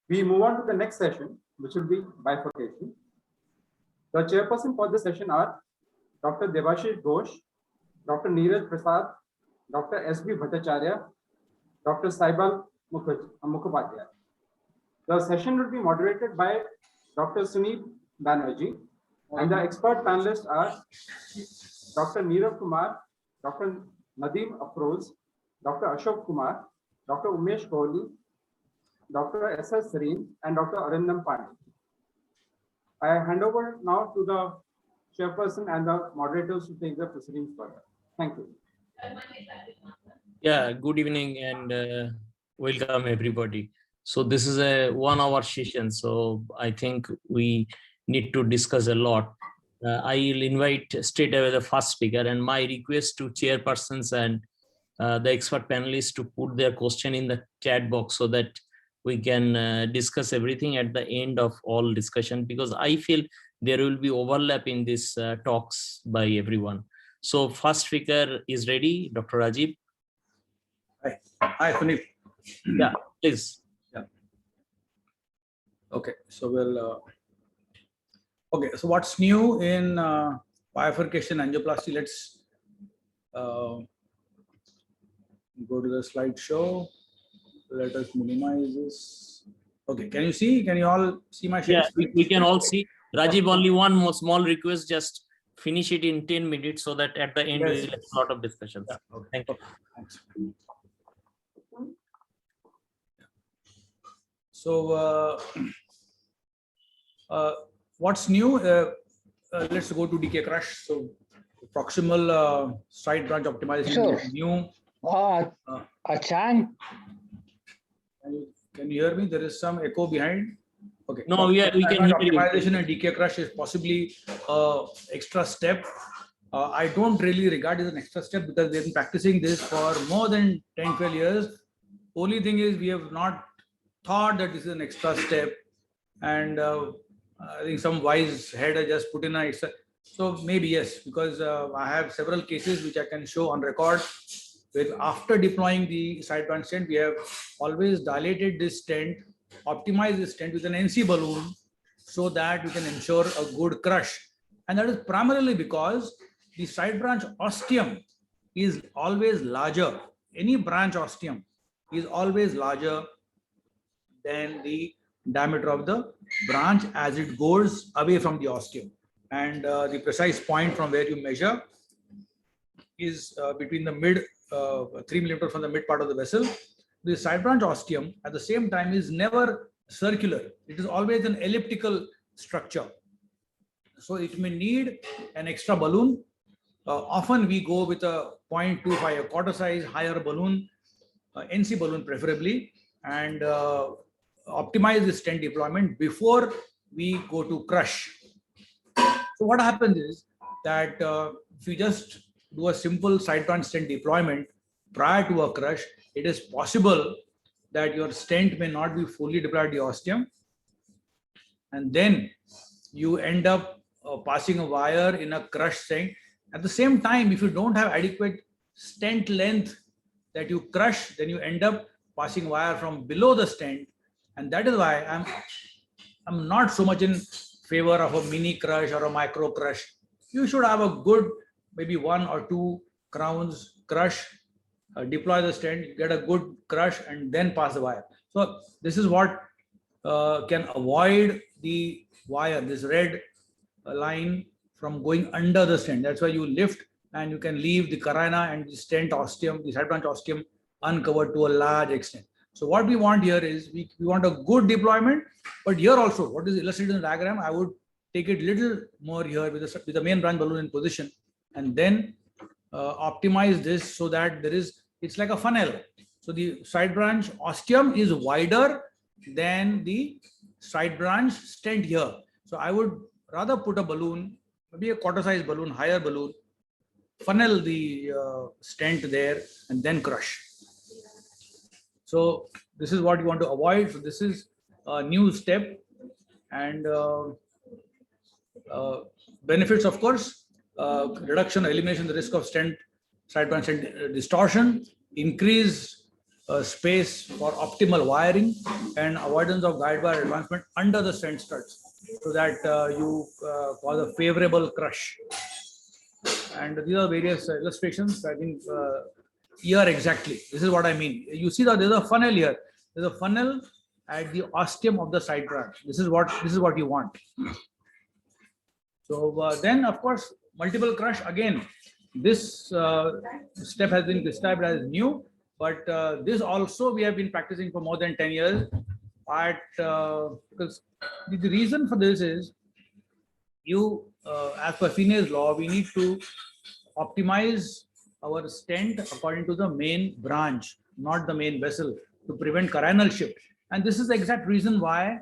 We move on to the next session, which will be bifurcation. The chairperson for this session are Dr. Debashish Ghosh, Dr. Neeraj Prasad, Dr. S.B. Bhattacharya, Dr. Saibal Mukhopadhyay. The session will be moderated by Dr. Sunil Banerjee, and the expert panelists are Dr. Neerav Kumar, Dr. Nadeem Afroz, Dr. Ashok Kumar, Dr. Umesh Kohli, Dr. S.S. Sareen, and Dr. Arindam Pandey. I hand over now to the chairperson and the moderators to take the proceedings further. Thank you. Yeah, good evening and welcome everybody. So this is a 1 hour session, so I think we need to discuss a lot. I will invite straight away the first speaker, and my request to chairpersons and the expert panelists to put their question in the chat box so that we can discuss everything at the end of all discussion, because I feel there will be overlap in these talks by everyone. So first speaker is ready, Dr. Rajiv. Hi, Puneet. Yeah, please. Yeah. Okay, so we'll. Okay, so what's new in bifurcation angioplasty? Let's go to the slideshow. Let us minimize this. Okay, can you see? Can you all see my share? Yeah, we can all see. Rajiv, only one more small request: just finish it in 10 minutes so that at the end Yes. we will have a lot of discussions. Yeah, okay. Thank you. Okay, thanks. So what's new? Let's go to DK Crush. So proximal side branch optimization Sure. is new. Achang, Can you hear me? There is some echo behind. Okay. No, we can hear you. Optimization and DK Crush is possibly extra step. I don't really regard it as an extra step because they've been practicing this for more than 10, 12 years. Only thing is we have not thought that this is an extra step, and I think some wise head has just put in an extra. So maybe yes, because I have several cases which I can show on record. With after deploying the side branch stent, we have always dilated this stent, optimized this stent with an NC balloon, so that we can ensure a good crush. And that is primarily because the side branch ostium is always larger. Any branch ostium is always larger than the diameter of the branch as it goes away from the ostium. And the precise point from where you measure is between the mid 3 millimeter from the mid part of the vessel. The side branch ostium at the same time is never circular. It is always an elliptical structure. So it may need an extra balloon. Often we go with a 0.25, a quarter size higher balloon, NC balloon preferably, and optimize the stent deployment before we go to crush. So what happens is that if you just do a simple side branch stent deployment prior to a crush, it is possible that your stent may not be fully deployed the ostium, and then you end up passing a wire in a crush stent. At the same time, if you don't have adequate stent length that you crush, then you end up passing wire from below the stent, and that is why I'm not so much in favor of a mini crush or a micro crush. You should have a good, maybe 1 or 2 crowns crush, deploy the stent, get a good crush, and then pass the wire. So this is what can avoid the wire, this red line, from going under the stent. That's why you lift and you can leave the carina and the stent ostium, the side branch ostium, uncovered to a large extent. So what we want here is we want a good deployment, but here also what is illustrated in the diagram, I would take it little more here with the main branch balloon in position, and then optimize this so that it's like a funnel. So the side branch ostium is wider than the side branch stent here. So I would rather put a balloon, maybe a quarter size balloon, higher balloon, funnel the stent there, and then crush. So this is what you want to avoid. So this is a new step, and benefits, of course, reduction or elimination of the risk of stent, side branch stent distortion, increase space for optimal wiring and avoidance of guide wire advancement under the stent struts, so that you cause a favorable crush. And these are various illustrations. I think here exactly, this is what I mean. You see that there's a funnel here. There's a funnel at the ostium of the side branch. This is what you want. So then, of course, multiple crush again. This step has been described as new, but this also we have been practicing for more than 10 years. Because the reason for this is, as per Finney's law, we need to optimize our stent according to the main branch, not the main vessel, to prevent carinal shift. And this is the exact reason why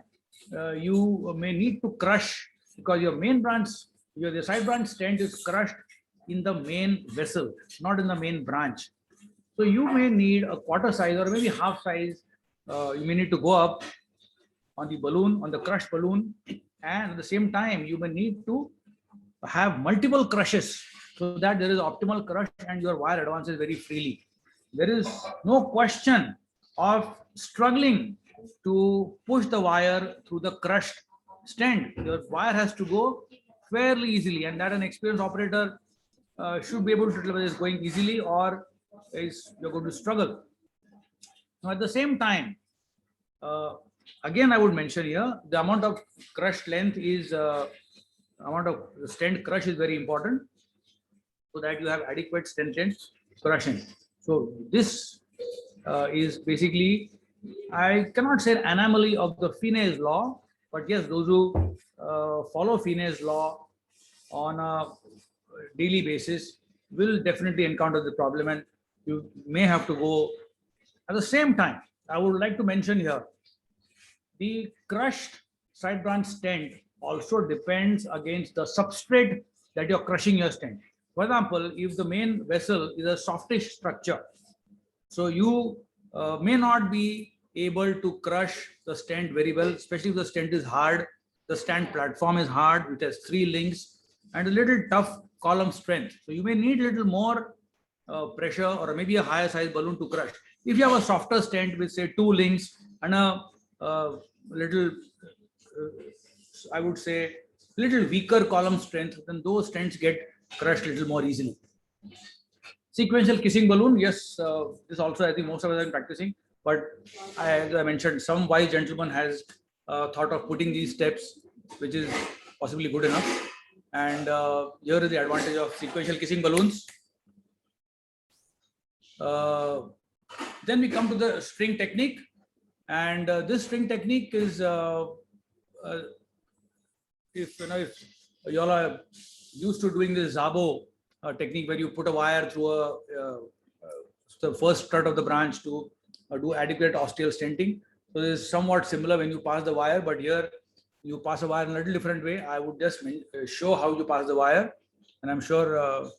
you may need to crush, because your main branch, your side branch stent is crushed in the main vessel, not in the main branch. So you may need a quarter size or maybe half size. You may need to go up on the balloon, on the crushed balloon, and at the same time you may need to have multiple crushes so that there is optimal crush and your wire advances very freely. There is no question of struggling to push the wire through the crushed stent. Your wire has to go fairly easily, and that an experienced operator should be able to tell whether it's going easily or you're going to struggle. Now, at the same time, again, I would mention here, the amount of crushed length is, amount of the stent crush is very important, so that you have adequate stent length crushing. So this is basically, I cannot say an anomaly of the Finney's law, but yes, those who follow Finney's law on a daily basis will definitely encounter the problem, and you may have to go. At the same time, I would like to mention here, the crushed side branch stent also depends against the substrate that you're crushing your stent. For example, if the main vessel is a softish structure, so you may not be able to crush the stent very well, especially if the stent is hard, the stent platform is hard, which has 3 links and a little tough column strength. So you may need a little more pressure or maybe a higher size balloon to crush. If you have a softer stent with say 2 links and a little, I would say, little weaker column strength, then those stents get crushed a little more easily. Sequential kissing balloon, yes, this also I think most of us are practicing, but as I mentioned, some wise gentleman has thought of putting these steps, which is possibly good enough. And here is the advantage of sequential kissing balloons. Then we come to the string technique, and this string technique is, if you all are used to doing this Szabo technique, where you put a wire through the first strut of the branch to do adequate ostial stenting. So this is somewhat similar when you pass the wire, but here you pass a wire in a little different way. I would just show how you pass the wire, and I'm sure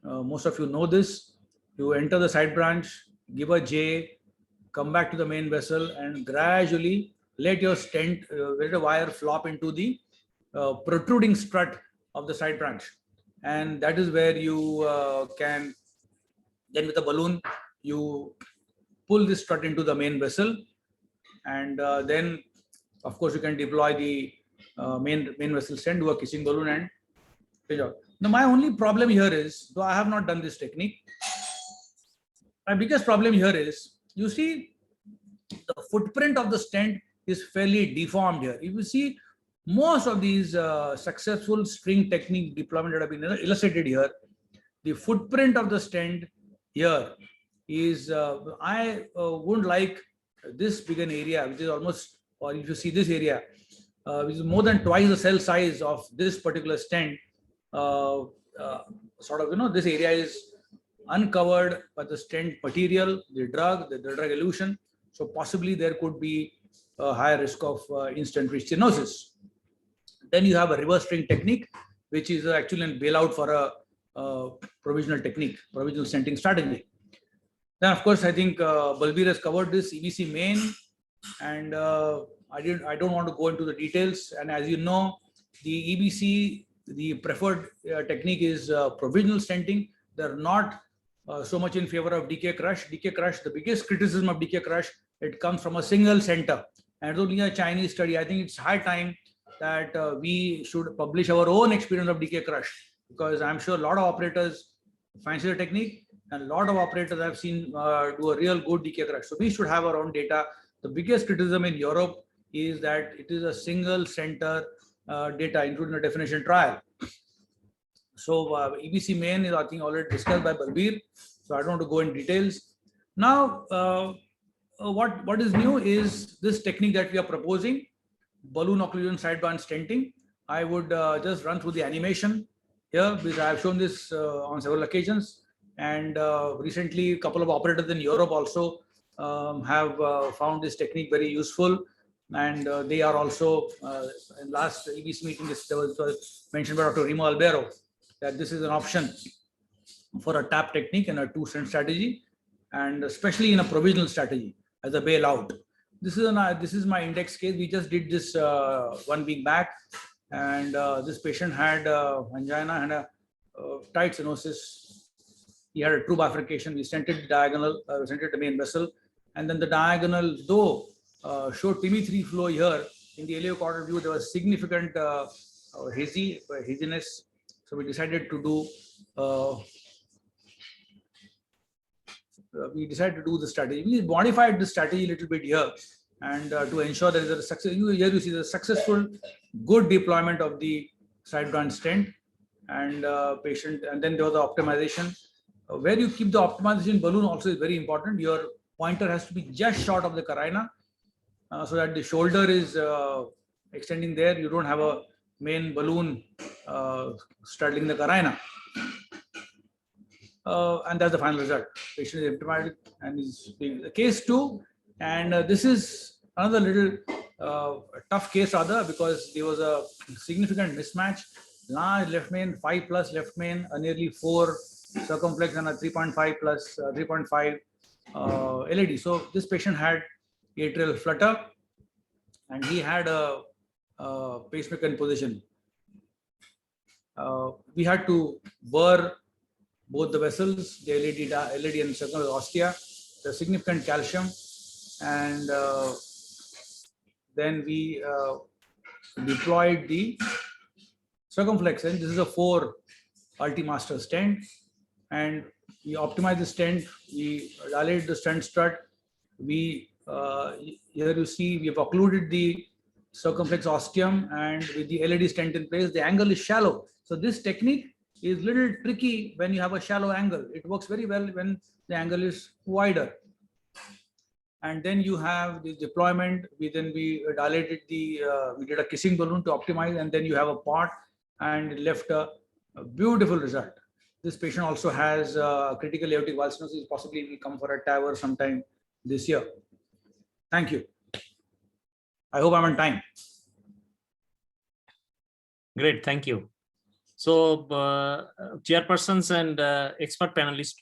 most of you know this. You enter the side branch, give a J, come back to the main vessel, and gradually let your stent, let the wire flop into the protruding strut of the side branch. And that is where you can, then with the balloon, you pull this strut into the main vessel. And then, of course, you can deploy the main vessel stent, do a kissing balloon and pitch out. Now, my only problem here is, though I have not done this technique, my biggest problem here is, you see, the footprint of the stent is fairly deformed here. If you see, most of these successful string technique deployment that have been illustrated here, the footprint of the stent here is, I wouldn't like this big an area, which is almost, or if you see this area, which is more than twice the cell size of this particular stent, sort of, this area is uncovered by the stent material, the drug elution. So possibly there could be a higher risk of instant reach stenosis. Then you have a reverse string technique, which is actually a bailout for a provisional technique, provisional stenting strategy. Then, of course, I think Balbir has covered this EBC main, and I don't want to go into the details. And as you know, the EBC, the preferred technique is provisional stenting. There are not so much in favor of DK Crush. DK Crush, the biggest criticism of DK Crush, it comes from a single center. And it's only a Chinese study. I think it's high time that we should publish our own experience of DK Crush, because I'm sure a lot of operators fancy the technique and a lot of operators I've seen do a real good DK Crush. So we should have our own data. The biggest criticism in Europe is that it is a single center data, including the definition trial. So EBC main is, I think, already discussed by Balbir. So I don't want to go in details. Now, what is new is this technique that we are proposing, balloon occlusion sideband stenting. I would just run through the animation here, because I have shown this on several occasions. And recently, a couple of operators in Europe also have found this technique very useful. And they are also, in last EBC meeting, this was mentioned by Dr. Remo Albero, that this is an option for a tap technique and a two-stent strategy, and especially in a provisional strategy as a bailout. This is my index case. We just did this 1 week back, and this patient had angina and a tight stenosis. He had a true bifurcation. We stented diagonal, stented the main vessel, and then the diagonal, though showed TB3 flow here, in the ileocaudal view there was significant haziness. So we decided to do the strategy. We modified the strategy a little bit here, and to ensure there is a success. Here you see the successful, good deployment of the sideband stent and patient, and then there was the optimization. Where you keep the optimization balloon also is very important. Your pointer has to be just short of the carina, so that the shoulder is extending there. You don't have a main balloon straddling the carina. And that's the final result. Patient is asymptomatic and is being the case 2. And this is another little tough case rather, because there was a significant mismatch. Large left main, 5+ left main, a nearly 4 circumflex and a 3.5 plus 3.5 LAD. So this patient had atrial flutter and he had a pacemaker in position. We had to burr both the vessels, the LAD and circumflex ostia, the significant calcium, and then we deployed the circumflex, and this is a 4 Ultimaster stent, and we optimized the stent, we dilated the stent strut, we here you see we have occluded the circumflex ostium, and with the LAD stent in place, the angle is shallow. So this technique is little tricky when you have a shallow angle. It works very well when the angle is wider. And then you have the deployment. We dilated we did a kissing balloon to optimize, and then you have a pot, and it left a beautiful result. This patient also has critical aortic valve stenosis. Possibly will come for a TAVR sometime this year. Thank you. I hope I'm on time. Great, thank you. So, chairpersons and expert panelists,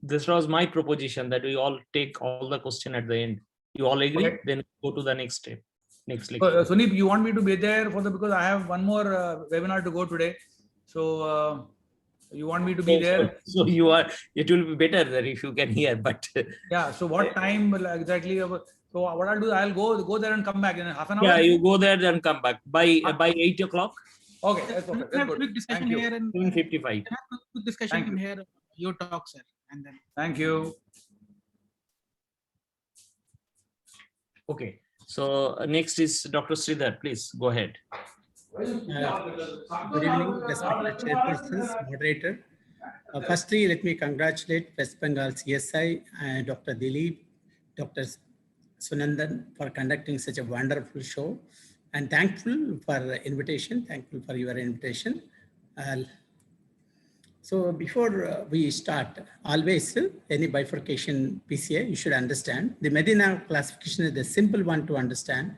this was my proposition that we all take all the question at the end. You all agree? Okay. Then go to the next step. Next lecture. Sunip, you want me to be there for because I have one more webinar to go today. So you want me to be there? So you are. It will be better that if you can hear. But yeah. So what time exactly? So what I'll do? I'll go there and come back in half an hour. Yeah, you go there and come back by 8 o'clock. Okay, that's perfect. That's good. Quick discussion here and 7:55. Quick discussion in here. Your talk, sir, and then. Thank you. Okay. So next is Dr. Sridhar. Please go ahead. Good evening, respected chairpersons, moderator. Firstly, let me congratulate West Bengal CSI and Dr. Dilip, Dr. Sunandan for conducting such a wonderful show, and thankful for invitation. Thankful for your invitation. So before we start, always any bifurcation PCA, you should understand. The Medina classification is the simple one to understand.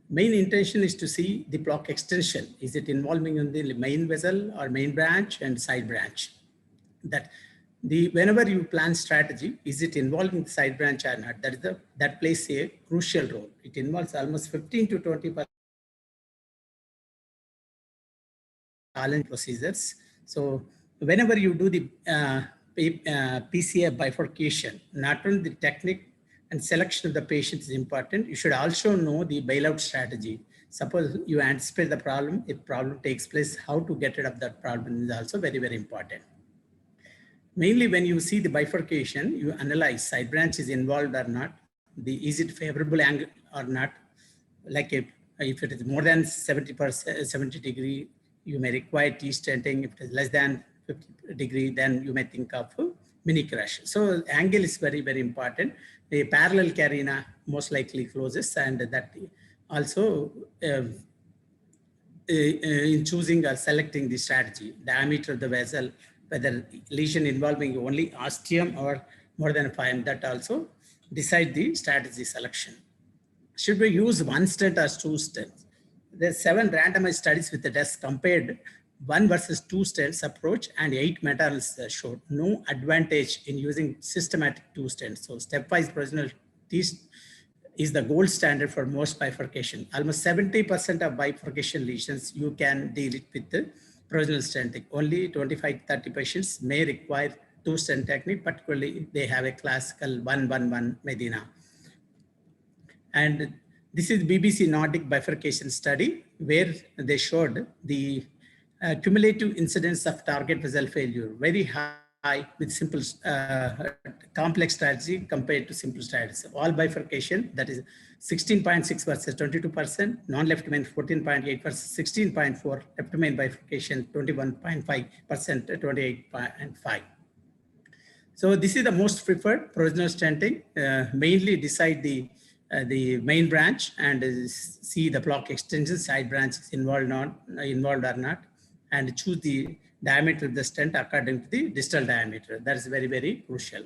Main intention is to see the block extension. Is it involving in the main vessel or main branch and side branch? Whenever you plan strategy, is it involving the side branch or not? That plays a crucial role. It involves almost 15 to 20% challenge procedures. So whenever you do the PCA bifurcation. Not only the technique and selection of the patient is important, you should also know the bailout strategy. Suppose you anticipate the problem, if problem takes place, how to get rid of that problem is also very, very important. Mainly when you see the bifurcation, you analyze side branch is involved or not, is it favorable angle or not. Like if it is more than 70 degree, you may require T-stenting. If it is less than 50 degree, then you may think of mini crush. So angle is very, very important. The parallel carina most likely closes, and that also in choosing or selecting the strategy, diameter of the vessel, whether lesion involving only ostium or more than 5 mm, that also decide the strategy selection. Should we use one stent or two stents? There's 7 randomized studies with the test compared 1 versus 2 stents approach, and 8 meta-analyses showed no advantage in using systematic 2 stents. So stepwise provisional is the gold standard for most bifurcation. Almost 70% of bifurcation lesions you can deal it with the provisional stenting. Only 25-30 patients may require 2 stent technique, particularly if they have a classical 1-1-1 Medina. And this is BBC Nordic bifurcation study, where they showed the cumulative incidence of target vessel failure very high with simple complex strategy compared to simple strategy. All bifurcation, that is 16.6 versus 22%, non-left main 14.8 versus 16.4, left main bifurcation 21.5%, 28.5. So this is the most preferred provisional stenting. Mainly decide the main branch and see the block extension, side branch is involved or not, and choose the diameter of the stent according to the distal diameter. That is very, very crucial.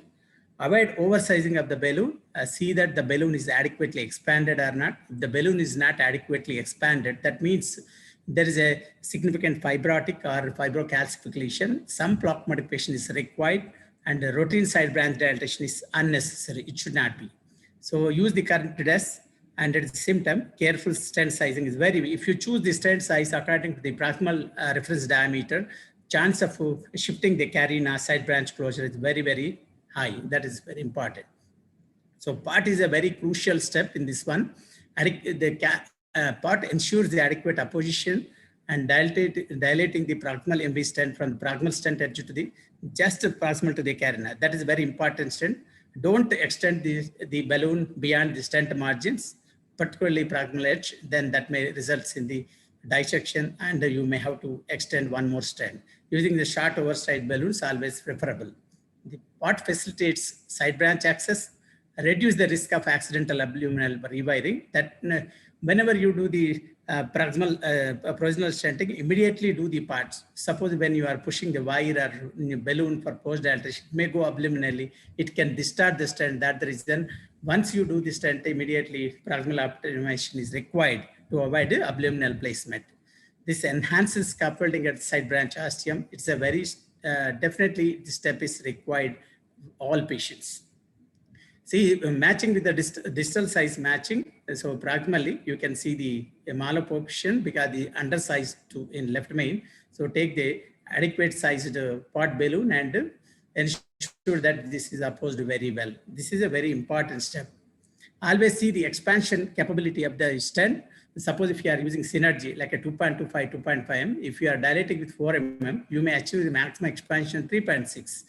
Avoid oversizing of the balloon. See that the balloon is adequately expanded or not. If the balloon is not adequately expanded, that means there is a significant fibrotic or fibrocalcific lesion. Some block modification is required, and the routine side branch dilatation is unnecessary. It should not be. So use the current test, and at the same time, careful stent sizing is very, if you choose the stent size according to the proximal reference diameter, chance of shifting the carina side branch closure is very, very high. That is very important. So part is a very crucial step in this one. The part ensures the adequate apposition and dilating the proximal MV stent from the proximal stent edge to the just proximal to the carina. That is a very important stent. Don't extend the balloon beyond the stent margins, particularly proximal edge, then that may result in the dissection, and you may have to extend one more stent. Using the short oversized balloons always preferable. The part facilitates side branch access, reduce the risk of accidental abdominal rewiring. That whenever you do the provisional stenting, immediately do the parts. Suppose when you are pushing the wire or balloon for post dilatation, it may go abdominally. It can distort the stent. That's the reason once you do the stent, immediately proximal optimization is required to avoid abdominal placement. This enhances scaffolding at side branch ostium. It's a very definitely this step is required all patients. See, matching with the distal size matching. So proximally, you can see the maloposition because the undersized in left main. So take the adequate sized pot balloon and ensure that this is opposed very well. This is a very important step. Always see the expansion capability of the stent. Suppose if you are using synergy like a 2.25, 2.5 mm, if you are dilating with 4 mm, you may achieve the maximum expansion 3.6.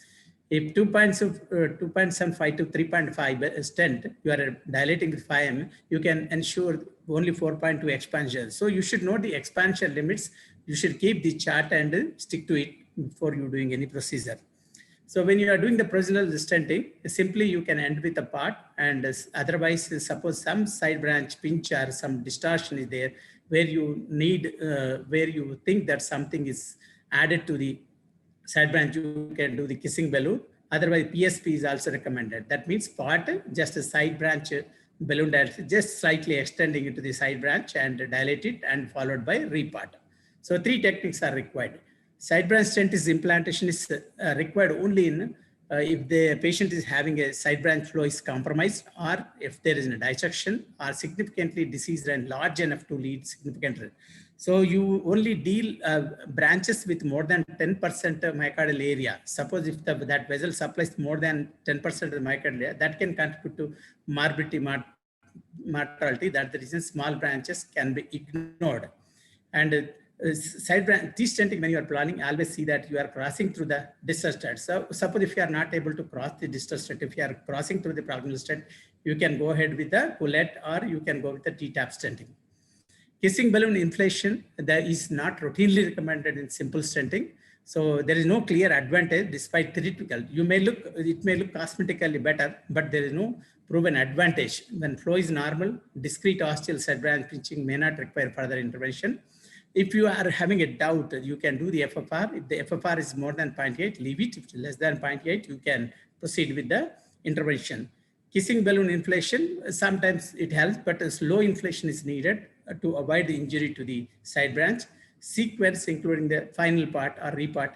If 2.75 to 3.5 stent, you are dilating with 5 mm, you can ensure only 4.2 expansion. So you should know the expansion limits. You should keep the chart and stick to it before you doing any procedure. So when you are doing the provisional stenting, simply you can end with a part, and otherwise, suppose some side branch pinch or some distortion is there where you need, where you think that something is added to the side branch, you can do the kissing balloon. Otherwise, PSP is also recommended. That means part, just a side branch balloon dilation, just slightly extending into the side branch and dilate it, and followed by repart. So 3 techniques are required. Side branch stent is implantation is required only in if the patient is having a side branch flow is compromised, or if there is a dissection or significantly diseased and large enough to lead significant. So you only deal branches with more than 10% of myocardial area. Suppose if that vessel supplies more than 10% of the myocardial area, that can contribute to morbidity, mortality. That's the reason small branches can be ignored. And side branch stenting, when you are planning, always see that you are crossing through the distal stent. So suppose if you are not able to cross the distal stent, if you are crossing through the proximal stent, you can go ahead with the Poulet, or you can go with the T-tap stenting. Kissing balloon inflation, that is not routinely recommended in simple stenting. So there is no clear advantage despite theoretical. It may look cosmetically better, but there is no proven advantage. When flow is normal, discrete ostial side branch pinching may not require further intervention. If you are having a doubt, you can do the FFR. If the FFR is more than 0.8, leave it. If it's less than 0.8, you can proceed with the intervention. Kissing balloon inflation, sometimes it helps, but a slow inflation is needed to avoid the injury to the side branch. Sequence, including the final part or repart,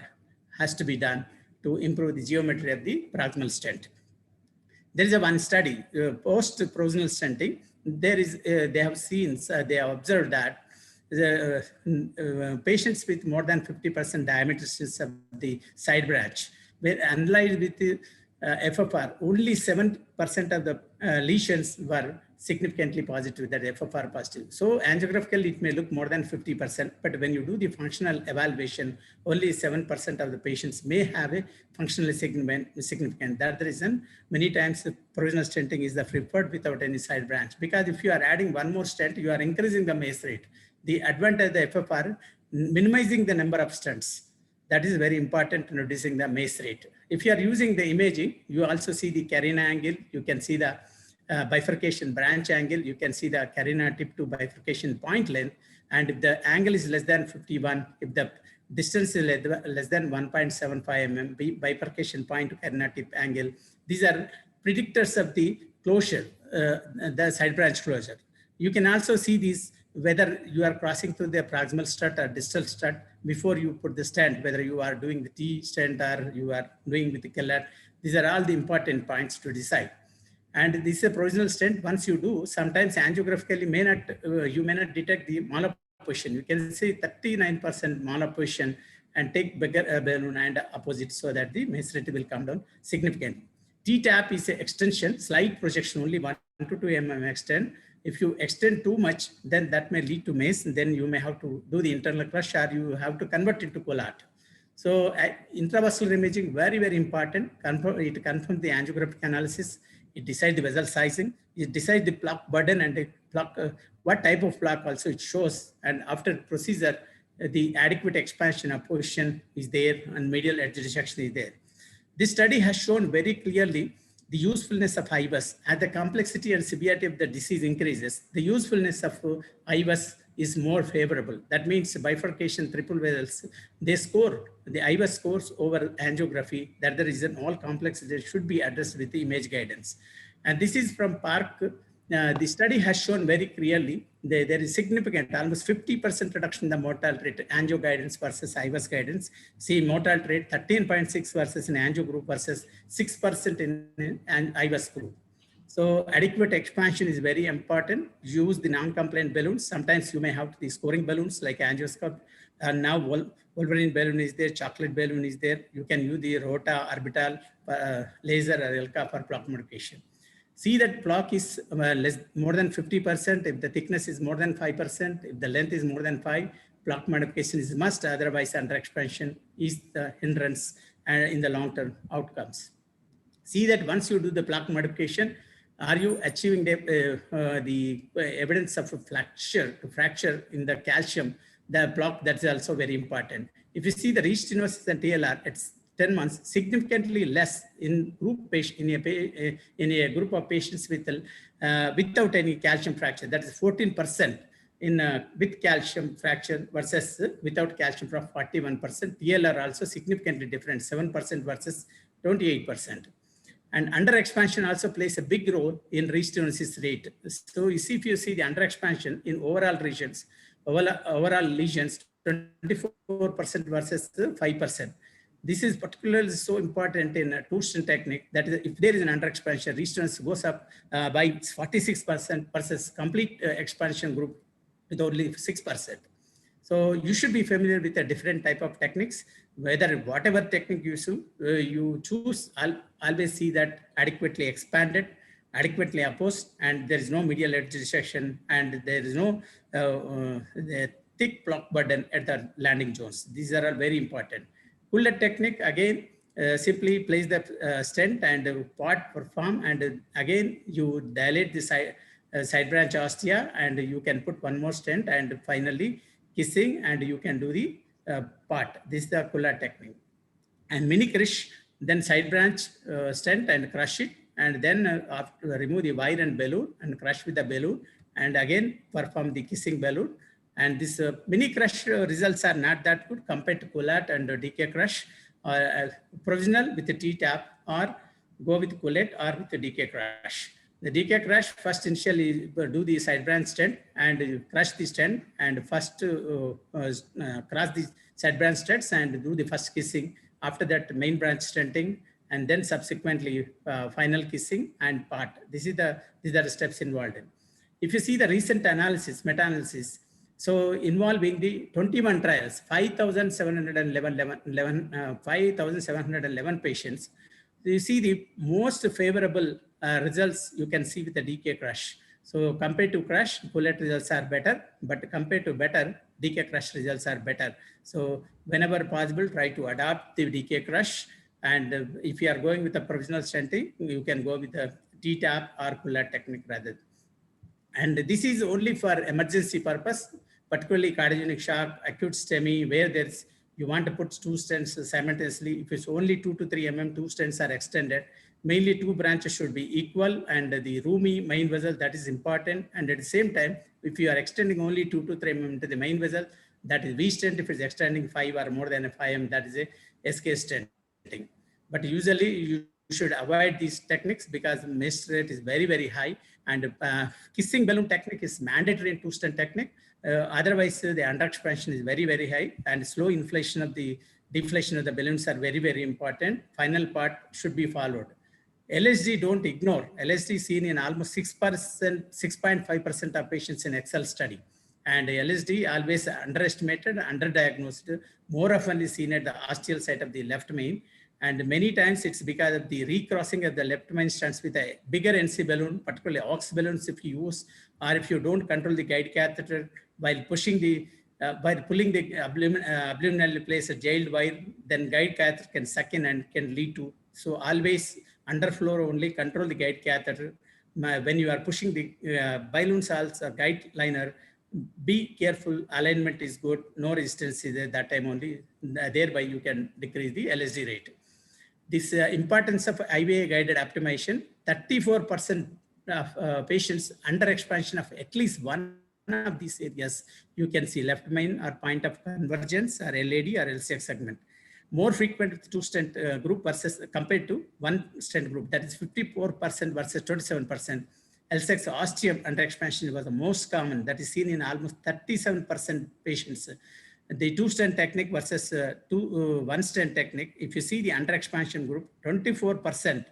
has to be done to improve the geometry of the proximal stent. There is a one study, post-proximal stenting. There is, they have seen, they have observed that the patients with more than 50% diameter of the side branch were analyzed with the FFR. Only 7% of the lesions were significantly positive, that FFR positive. So angiographically, it may look more than 50%, but when you do the functional evaluation, only 7% of the patients may have a functionally significant. That's the reason many times the provisional stenting is the preferred without any side branch, because if you are adding one more stent, you are increasing the MACE rate. The advantage of the FFR, minimizing the number of stents. That is very important in reducing the MACE rate. If you are using the imaging, you also see the carina angle. You can see the bifurcation branch angle. You can see the carina tip to bifurcation point length. And if the angle is less than 51, if the distance is less than 1.75 mm, bifurcation point to carina tip angle, these are predictors of the closure, the side branch closure. You can also see these, whether you are crossing through the proximal strut or distal strut before you put the stent, whether you are doing the T stent or you are doing with the Keller. These are all the important points to decide. And this is a provisional stent. Once you do, sometimes angiographically you may not detect the maloposition. You can see 39% maloposition and take bigger balloon and opposite, so that the MACE rate will come down significantly. T-tap is an extension, slight projection, only 1 to 2 mm extend. If you extend too much, then that may lead to MACE. Then you may have to do the internal crush, or you have to convert it to Collard. So intravascular imaging, very, very important. It confirms the angiographic analysis. It decides the vessel sizing. It decides the plaque burden and the plaque, what type of plaque also it shows. And after procedure, the adequate expansion of position is there and medial edge dissection is there. This study has shown very clearly the usefulness of IVUS. As the complexity and severity of the disease increases, the usefulness of IVUS is more favorable. That means bifurcation, triple vessels, they score, the IVUS scores over angiography. That's the reason all complexities should be addressed with the image guidance. And this is from Park. The study has shown very clearly there is significant, almost 50% reduction in the mortality rate, angio guidance versus IVUS guidance. See mortality rate 13.6 versus in angio group versus 6% in an IVUS group. So adequate expansion is very important. Use the non-compliant balloons. Sometimes you may have the scoring balloons like angioscope. And now Wolverine balloon is there, chocolate balloon is there. You can use the Rota, orbital, laser or ELCA for plaque modification. See that plaque is more than 50%. If the thickness is more than 5%, if the length is more than 5, plaque modification is must. Otherwise, under expansion is the hindrance in the long-term outcomes. See that once you do the plaque modification, are you achieving the evidence of a fracture in the calcium, the plaque? That's also very important. If you see the restenosis and TLR, it's 10 months, significantly less in group patient, in a group of patients with without any calcium fracture. That is 14% in with calcium fracture versus without calcium for 41%. TLR also significantly different, 7% versus 28%. And under expansion also plays a big role in restenosis rate. So you see, if you see the under expansion in overall regions, overall lesions, 24% versus 5%. This is particularly so important in a two-stent technique that is, if there is an under-expansion, resistance goes up by 46% versus complete expansion group with only 6%. So you should be familiar with a different type of techniques, whether whatever technique you choose, I'll always see that adequately expanded, adequately opposed, and there is no medial edge dissection, and there is no the thick block burden at the landing zones. These are all very important. Cullet technique, again, simply place the stent and part perform, and again you dilate the side branch ostia, and you can put one more stent, and finally kissing, and you can do the part. This is the Cullet technique. And mini crush, then side branch stent and crush it, and then after remove the wire and balloon and crush with the balloon, and again perform the kissing balloon. And this mini crush results are not that good compared to Cullet and DK crush, or provisional with the T-tap, or go with Cullet or with the DK crush. The DK crush, first initially do the side branch stent and crush the stent, and first cross the side branch stents and do the first kissing. After that, main branch stenting, and then subsequently final kissing and part. These are the steps involved in. If you see the recent analysis, meta-analysis, so involving the 21 trials, 5,711 patients, you see the most favorable results you can see with the DK crush. So compared to crush, Cullet results are better, but compared to better, DK crush results are better. So whenever possible, try to adopt the DK crush. And if you are going with a provisional stenting, you can go with a T-tap or Cullet technique rather. And this is only for emergency purpose, particularly cardiogenic shock, acute STEMI, where there's you want to put two stents simultaneously. If it's only 2 to 3 mm, two stents are extended. Mainly two branches should be equal, and the roomy main vessel, that is important. And at the same time, if you are extending only 2 to 3 mm to the main vessel, that is V stent. If it's extending 5 or more than a 5 mm, that is a SK stenting. But usually you should avoid these techniques because the miss rate is very, very high, and kissing balloon technique is mandatory in two-stent technique. Otherwise, the under expansion is very, very high, and slow inflation of the deflation of the balloons are very, very important. Final part should be followed. LSD, don't ignore. LSD seen in almost 6%, 6.5% of patients in Excel study. And LSD always underestimated, underdiagnosed, more often seen at the ostial site of the left main. And many times it's because of the recrossing of the left main stents with a bigger NC balloon, particularly aux balloons if you use, or if you don't control the guide catheter while pushing the, by pulling the abdominally place a jailed wire, then guide catheter can suck in and can lead to. So always underflow only, control the guide catheter. When you are pushing the balloon salts or guide liner, be careful, alignment is good, no resistance is there that time only, thereby you can decrease the LSD rate. This importance of IVA guided optimization, 34% of patients under expansion of at least one of these areas, you can see left main or point of convergence or LAD or LCX segment. More frequent with two stent group versus compared to one stent group, that is 54% versus 27%. LCX ostium under expansion was the most common, that is seen in almost 37% patients. The two stent technique versus one stent technique, if you see the under expansion group, 24%,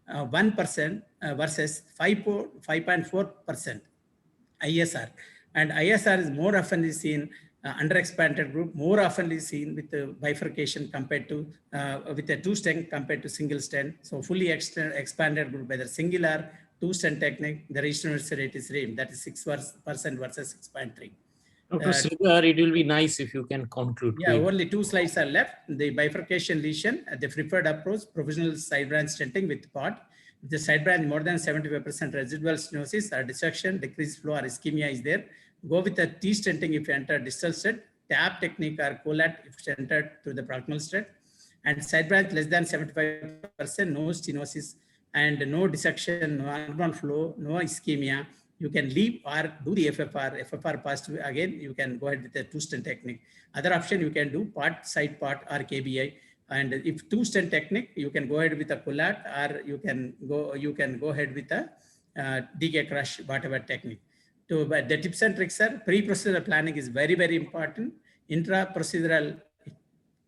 1% versus 5.4% ISR. And ISR is more often seen under expanded group, more often seen with the bifurcation compared to with a two stent compared to single stent. So fully expanded group, whether singular two stent technique, the resistance rate is same, that is 6% versus 6.3. Dr. Sridhar, it will be nice if you can conclude. Yeah, only 2 slides are left. The bifurcation lesion, the preferred approach, provisional side branch stenting with POT. If the side branch more than 75% residual stenosis or dissection, decreased flow or ischemia is there, go with the T stenting if you enter distal stent, TAP technique or Cullet if you entered through the proximal stent, and side branch less than 75%, no stenosis and no dissection, no abdominal flow, no ischemia. You can leave or do the FFR positive. Again, you can go ahead with the two stent technique. Other option, you can do part, side part or KBI. And if two stent technique, you can go ahead with a Cullet, or you can go ahead with a DK crush, whatever technique. So, but the tips and tricks are pre-procedural planning is very, very important. Intra-procedural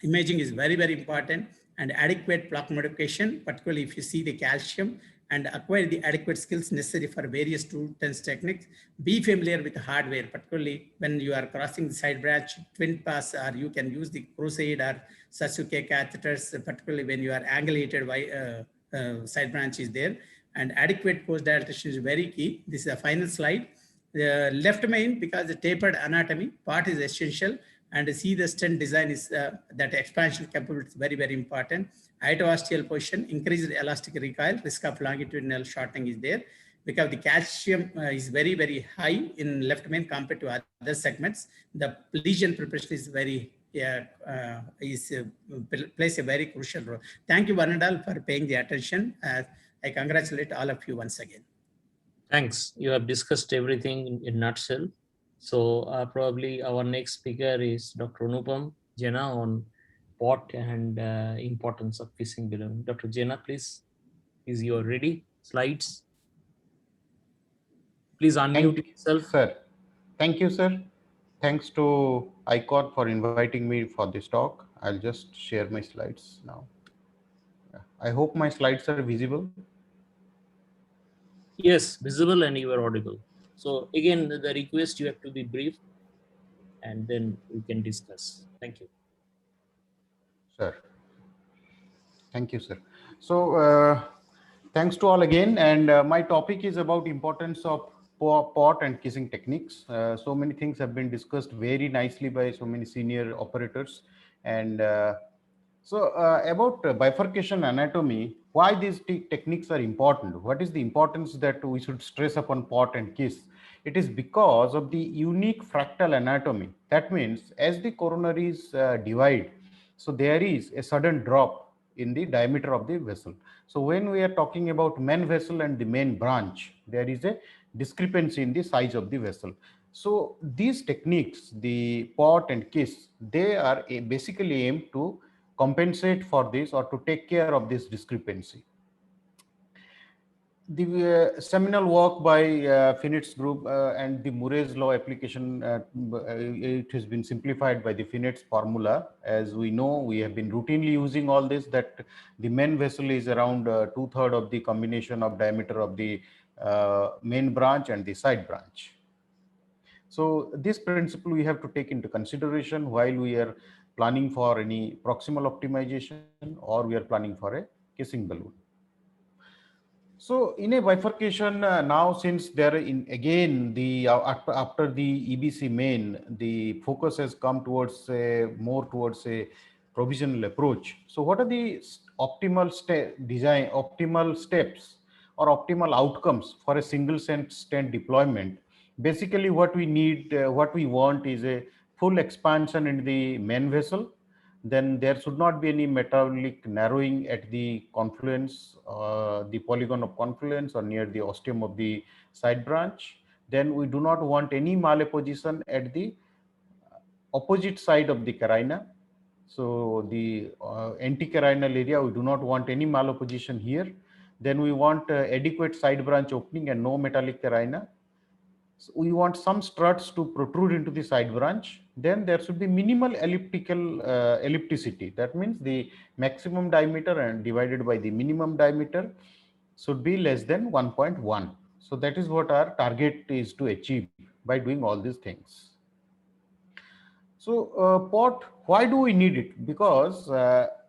imaging is very, very important. and adequate block modification, particularly if you see the calcium, and acquire the adequate skills necessary for various tool tense techniques. Be familiar with the hardware, particularly when you are crossing the side branch, twin pass, or you can use the Crusade or Sasuke catheters, particularly when you are angulated by side branch is there. And adequate post dilatation is very key. This is the final slide. The left main, because the tapered anatomy part is essential, and see the stent design is that expansion capability is very, very important. Itoastial position, increased elastic recoil, risk of longitudinal shortening is there, because the calcium is very, very high in left main compared to other segments. The lesion preparation is very, plays a very crucial role. Thank you, one and all, for paying the attention. I congratulate all of you once again. Thanks. You have discussed everything in nutshell. So probably our next speaker is Dr. Anupam Jena on POT and importance of kissing balloon. Dr. Jena, please. Is you ready? Slides. Please unmute yourself. Sir, thank you, sir. Thanks to ICOR for inviting me for this talk. I'll just share my slides now. I hope my slides are visible. Yes, visible and you are audible. So again, the request you have to be brief and then we can discuss. Thank you. Sir. Thank you, sir. So thanks to all again. And my topic is about importance of POT and kissing techniques. So many things have been discussed very nicely by so many senior operators. And about bifurcation anatomy, why these techniques are important? What is the importance that we should stress upon POT and KISS? It is because of the unique fractal anatomy. That means as the coronaries divide, so there is a sudden drop in the diameter of the vessel. So when we are talking about main vessel and the main branch, there is a discrepancy in the size of the vessel. So these techniques, the POT and KISS, they are basically aimed to compensate for this or to take care of this discrepancy. The seminal work by Finet's group and the Murray's law application, it has been simplified by the Finet's formula. As we know, we have been routinely using all this, that the main vessel is around 2/3 of the combination of diameter of the main branch and the side branch. So this principle we have to take into consideration while we are planning for any proximal optimization or we are planning for a kissing balloon. So in a bifurcation now, since there in again the after the EBC main, the focus has come towards more towards a provisional approach. So what are the optimal optimal steps or optimal outcomes for a single stent deployment? Basically, what we need, what we want is a full expansion in the main vessel. Then there should not be any metabolic narrowing at the confluence, the polygon of confluence or near the ostium of the side branch. Then we do not want any malapposition at the opposite side of the carina. So the anticarinal area, we do not want any malapposition here. Then we want adequate side branch opening and no metallic carina. So we want some struts to protrude into the side branch. Then there should be minimal elliptical ellipticity. That means the maximum diameter and divided by the minimum diameter should be less than 1.1. So that is what our target is to achieve by doing all these things. So POT, why do we need it? Because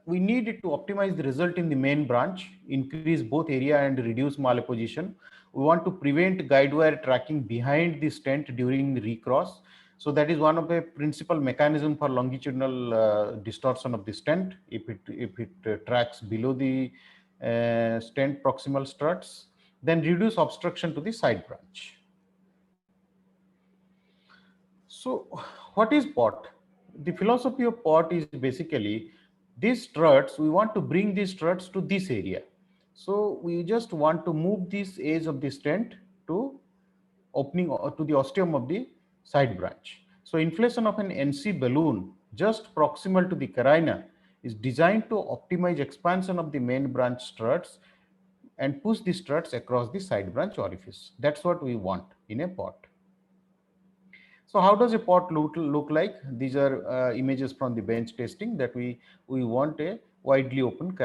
we need it to optimize the result in the main branch, increase both area and reduce malapposition. We want to prevent guide wire tracking behind the stent during the recross. So that is one of the principal mechanism for longitudinal distortion of the stent if it tracks below the stent proximal struts. Then reduce obstruction to the side branch. So what is POT? The philosophy of POT is basically these struts, we want to bring these struts to this area. So we just want to move this edge of the stent to opening to the ostium of the side branch. So inflation of an NC balloon just proximal to the carina is designed to optimize expansion of the main branch struts and push the struts across the side branch orifice. That's what we want in a POT. So how does a POT look like? These are images from the bench testing that we want a widely open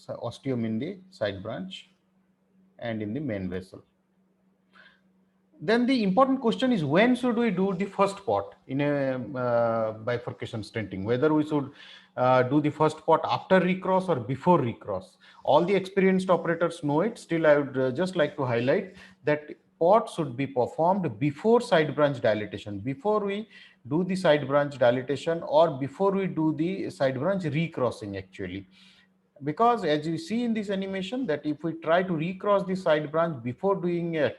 osteum in the side branch and in the main vessel. Then the important question is, when should we do the first pot in a bifurcation stenting? Whether we should do the first pot after recross or before recross. All the experienced operators know it. Still, I would just like to highlight that pot should be performed before side branch dilatation, before we do the side branch dilatation or before we do the side branch recrossing actually. Because as you see in this animation, that if we try to recross the side branch before doing a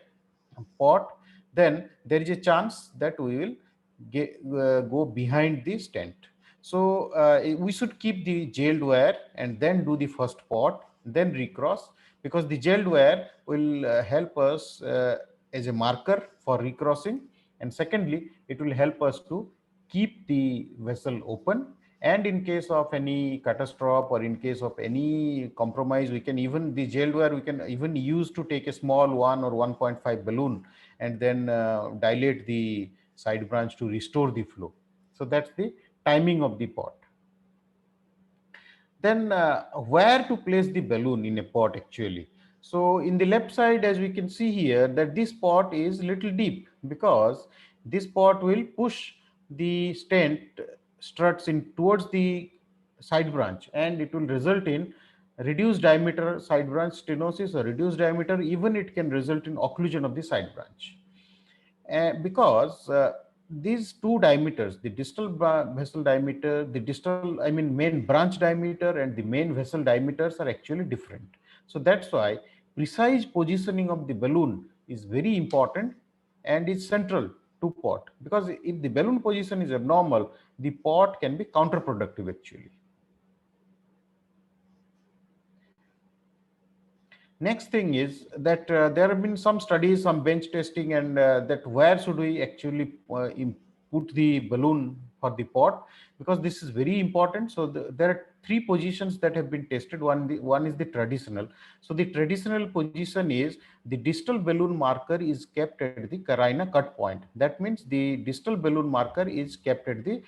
pot, then there is a chance that we will go behind the stent. So we should keep the gelled wire and then do the first pot, then recross, because the gelled wire will help us as a marker for recrossing, and secondly, it will help us to keep the vessel open. And in case of any catastrophe or in case of any compromise, we can even, the gelled wire we can even use to take a small 1 or 1.5 balloon and then dilate the side branch to restore the flow. So that's the timing of the pot. Then where to place the balloon in a pot actually. So in the left side, as we can see here, that this pot is little deep, because this pot will push the stent struts in towards the side branch, and it will result in reduced diameter side branch stenosis, or reduced diameter, even it can result in occlusion of the side branch. Because these two diameters, the distal vessel diameter, the distal, I mean main branch diameter and the main vessel diameters are actually different. So that's why precise positioning of the balloon is very important and is central to pot, because if the balloon position is abnormal, the pot can be counterproductive actually. Next thing is that there have been some studies, some bench testing, and that where should we actually put the balloon for the pot, because this is very important. So there are three positions that have been tested. One is the traditional. So the traditional position is the distal balloon marker is kept at the carina cut point. That means the distal balloon marker is kept at the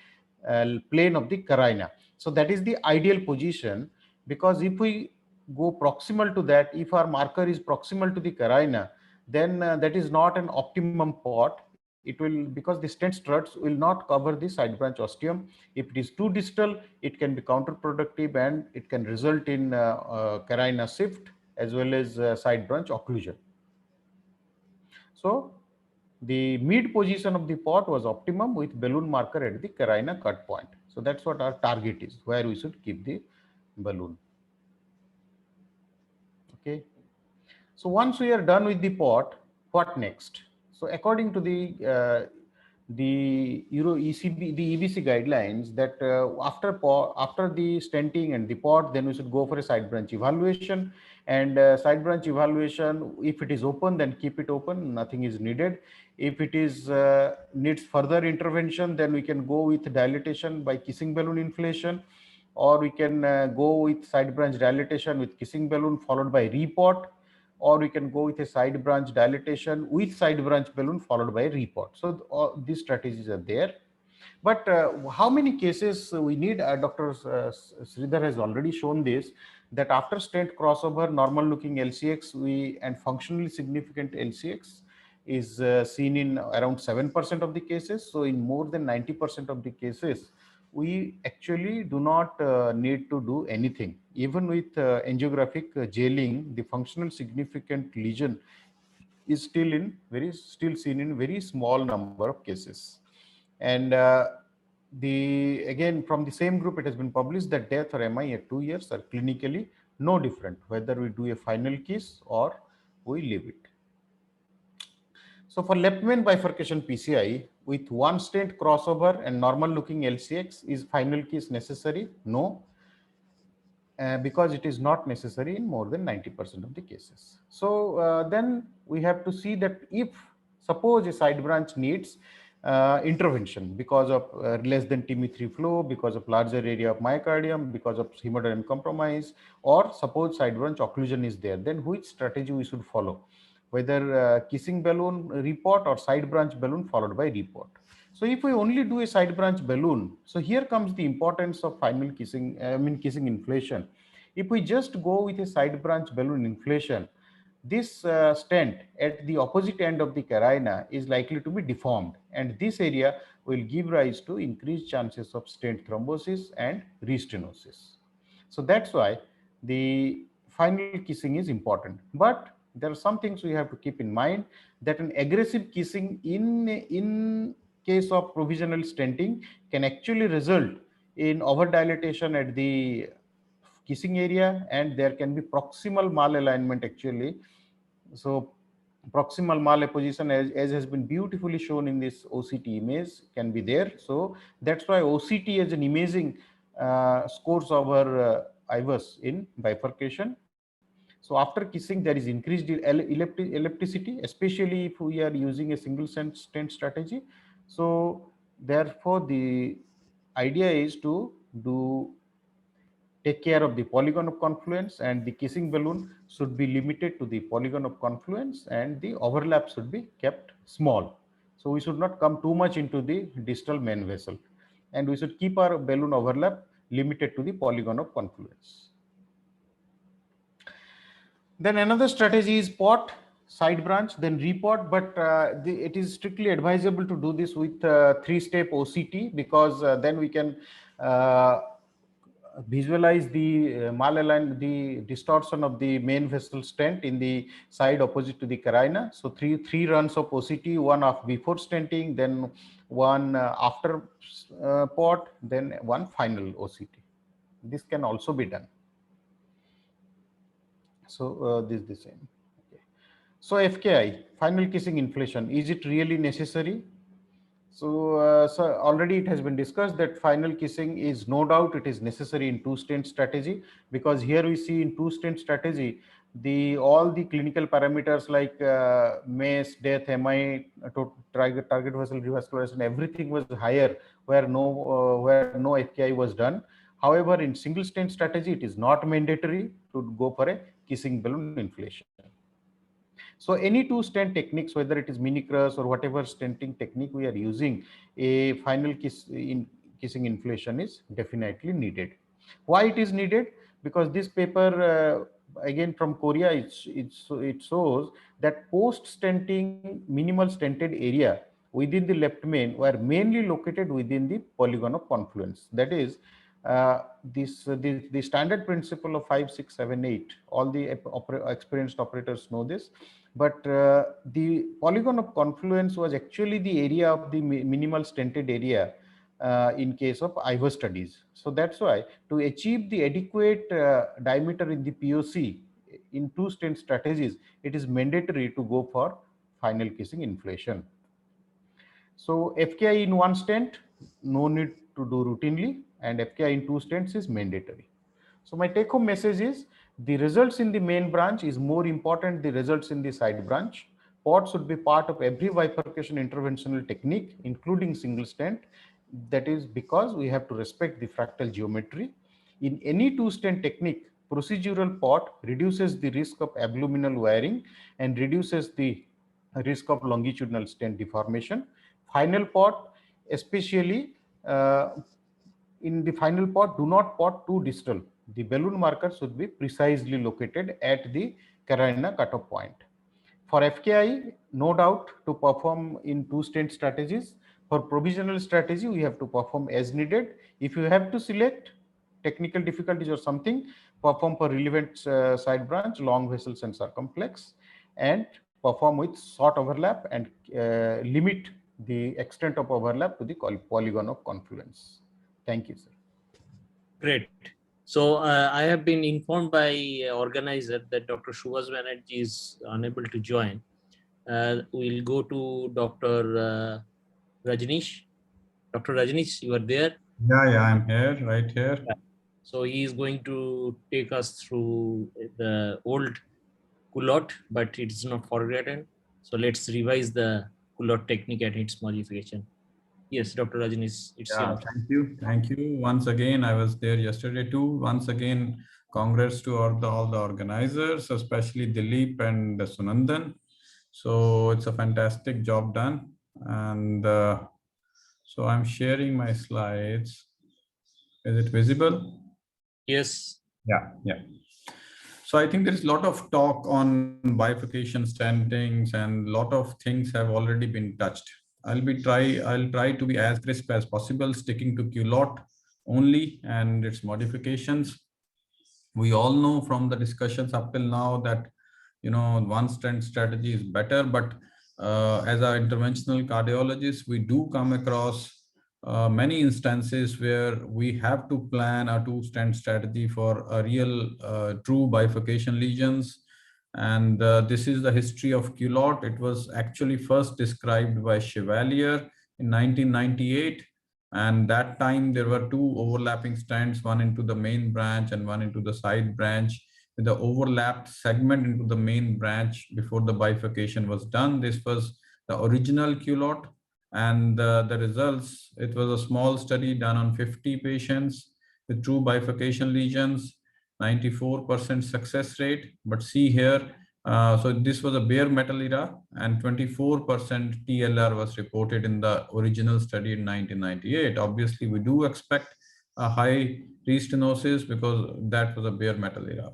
plane of the carina. So that is the ideal position, because if we go proximal to that, if our marker is proximal to the carina, then that is not an optimum pot. It will, because the stent struts will not cover the side branch osteum. If it is too distal, it can be counterproductive and it can result in carina shift as well as side branch occlusion. So the mid position of the pot was optimum with balloon marker at the carina cut point. So that's what our target is, where we should keep the balloon. Okay. So once we are done with the pot, what next? So according to the Euro ECB, the EBC guidelines, that after the stenting and the pot, then we should go for a side branch evaluation. And side branch evaluation, if it is open, then keep it open. Nothing is needed. If it is needs further intervention, then we can go with dilatation by kissing balloon inflation, or we can go with side branch dilatation with kissing balloon followed by repot, or we can go with a side branch dilatation with side branch balloon followed by a repot. So these strategies are there. But how many cases we need? Dr. Sridhar has already shown this, that after stent crossover, normal looking LCX and functionally significant LCX is seen in around 7% of the cases. So in more than 90% of the cases, we actually do not need to do anything. Even with angiographic gelling, the functional significant lesion is still seen in very small number of cases. And again, from the same group, it has been published that death or MI at 2 years are clinically no different, whether we do a final kiss or we leave it. So for left main bifurcation PCI with one stent crossover and normal looking LCX, is final kiss necessary? No, because it is not necessary in more than 90% of the cases. So then we have to see that if suppose a side branch needs intervention because of less than TME3 flow, because of larger area of myocardium, because of hemodynamic compromise, or suppose side branch occlusion is there, then which strategy we should follow? Whether kissing balloon repot or side branch balloon followed by repot. So if we only do a side branch balloon, so here comes the importance of final kissing, kissing inflation. If we just go with a side branch balloon inflation, this stent at the opposite end of the carina is likely to be deformed, and this area will give rise to increased chances of stent thrombosis and restenosis. So that's why the final kissing is important. But there are some things we have to keep in mind, that an aggressive kissing in case of provisional stenting can actually result in overdilatation at the kissing area, and there can be proximal malalignment actually. So proximal malapposition, as has been beautifully shown in this OCT image, can be there. So that's why OCT as an imaging scores over IVUS in bifurcation. So after kissing, there is increased ellipticity, especially if we are using a single stent strategy. So therefore, the idea is to take care of the polygon of confluence, and the kissing balloon should be limited to the polygon of confluence, and the overlap should be kept small. So we should not come too much into the distal main vessel, and we should keep our balloon overlap limited to the polygon of confluence. Then another strategy is pot, side branch, then repot, but it is strictly advisable to do this with 3-step OCT, because then we can visualize the malalignment, the distortion of the main vessel stent in the side opposite to the carina. So three runs of OCT, one of before stenting, then one after pot, then one final OCT. This can also be done. So this is the same. Okay. So FKI, final kissing inflation, is it really necessary? So, so already it has been discussed that final kissing is no doubt it is necessary in 2-stent strategy, because here we see in 2-stent strategy all the clinical parameters like MACE, death, MI, target vessel revascularization, everything was higher where no FKI was done. However, in single stent strategy, it is not mandatory to go for a kissing balloon inflation. So any 2-stent techniques, whether it is mini cross or whatever stenting technique we are using, a final kissing inflation is definitely needed. Why it is needed? Because this paper, again from Korea, it shows that post-stenting minimal stented area within the left main were mainly located within the polygon of confluence. That is, the standard principle of 5, 6, 7, 8. All the experienced operators know this. But the polygon of confluence was actually the area of the minimal stented area in case of IVUS studies. So that's why to achieve the adequate diameter in the POC in 2-stent strategies, it is mandatory to go for final kissing inflation. So FKI in 1 stent, no need to do routinely, and FKI in 2 stents is mandatory. So my take home message is, the results in the main branch is more important than the results in the side branch. POT should be part of every bifurcation interventional technique, including single stent. That is because we have to respect the fractal geometry. In any 2-stent technique, procedural POT reduces the risk of abluminal wiring and reduces the risk of longitudinal stent deformation. Final POT, especially in the final POT, do not POT too distal. The balloon marker should be precisely located at the carina cutoff point. For FKI, no doubt to perform in 2-stent strategies. For provisional strategy, we have to perform as needed. If you have to select technical difficulties or something, perform for relevant side branch, long vessels and circumflex, and perform with short overlap and limit the extent of overlap to the polygon of confluence. Thank you, sir. Great. So I have been informed by organizer that Dr. Subhas Banerjee is unable to join. We'll go to Dr. Rajneesh. Dr. Rajneesh, you are there? Yeah, I'm here, right here. So he is going to take us through the old culotte, but it's not forgotten. So let's revise the culotte technique and its modification. Yes, Dr. Rajneesh, it's your turn. Thank you. Once again, I was there yesterday too. Once again, congrats to all the organizers, especially Dilip and Sunandan. So it's a fantastic job done. And So I'm sharing my slides. Is it visible? Yes. Yeah. So I think there's a lot of talk on bifurcation stentings, and a lot of things have already been touched. I'll try to be as crisp as possible, sticking to QLOT only and its modifications. We all know from the discussions up till now that one stent strategy is better, but as our interventional cardiologists, we do come across many instances where we have to plan a two-stent strategy for a real true bifurcation lesions. And this is the history of QLOT. It was actually first described by Chevalier in 1998. And that time there were two overlapping stents, one into the main branch and one into the side branch, with the overlapped segment into the main branch before the bifurcation was done. This was the original QLOT, and the results, it was a small study done on 50 patients with true bifurcation lesions, 94% success rate. But see here, so this was a bare metal era, and 24% TLR was reported in the original study in 1998. Obviously, we do expect a high restenosis because that was a bare metal era.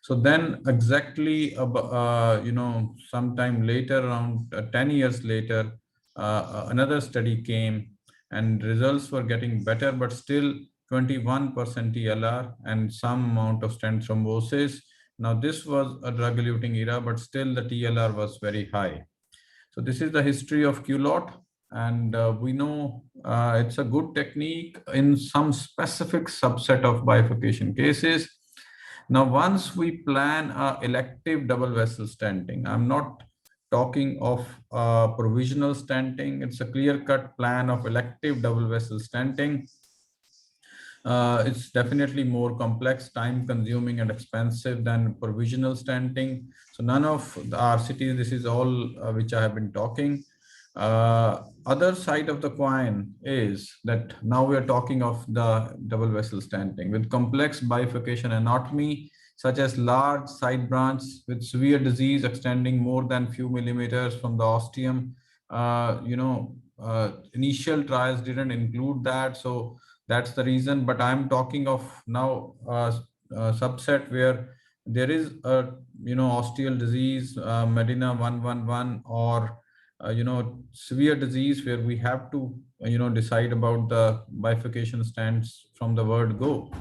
So then exactly, sometime later, around 10 years later, another study came and results were getting better, but still 21% TLR and some amount of stent thrombosis. Now this was a drug-eluting era, but still the TLR was very high. So this is the history of QLOT, and we know it's a good technique in some specific subset of bifurcation cases. Now, once we plan elective double vessel stenting, I'm not talking of provisional stenting. It's a clear-cut plan of elective double vessel stenting. It's definitely more complex, time-consuming, and expensive than provisional stenting. So none of our cities, this is all which I have been talking. Other side of the coin is that now we are talking of the double vessel stenting with complex bifurcation anatomy, such as large side branch with severe disease extending more than few millimeters from the ostium. Initial trials didn't include that, so that's the reason. But I'm talking of now a subset where there is a osteal disease, Medina 111, or severe disease where we have to decide about the bifurcation stents from the word go.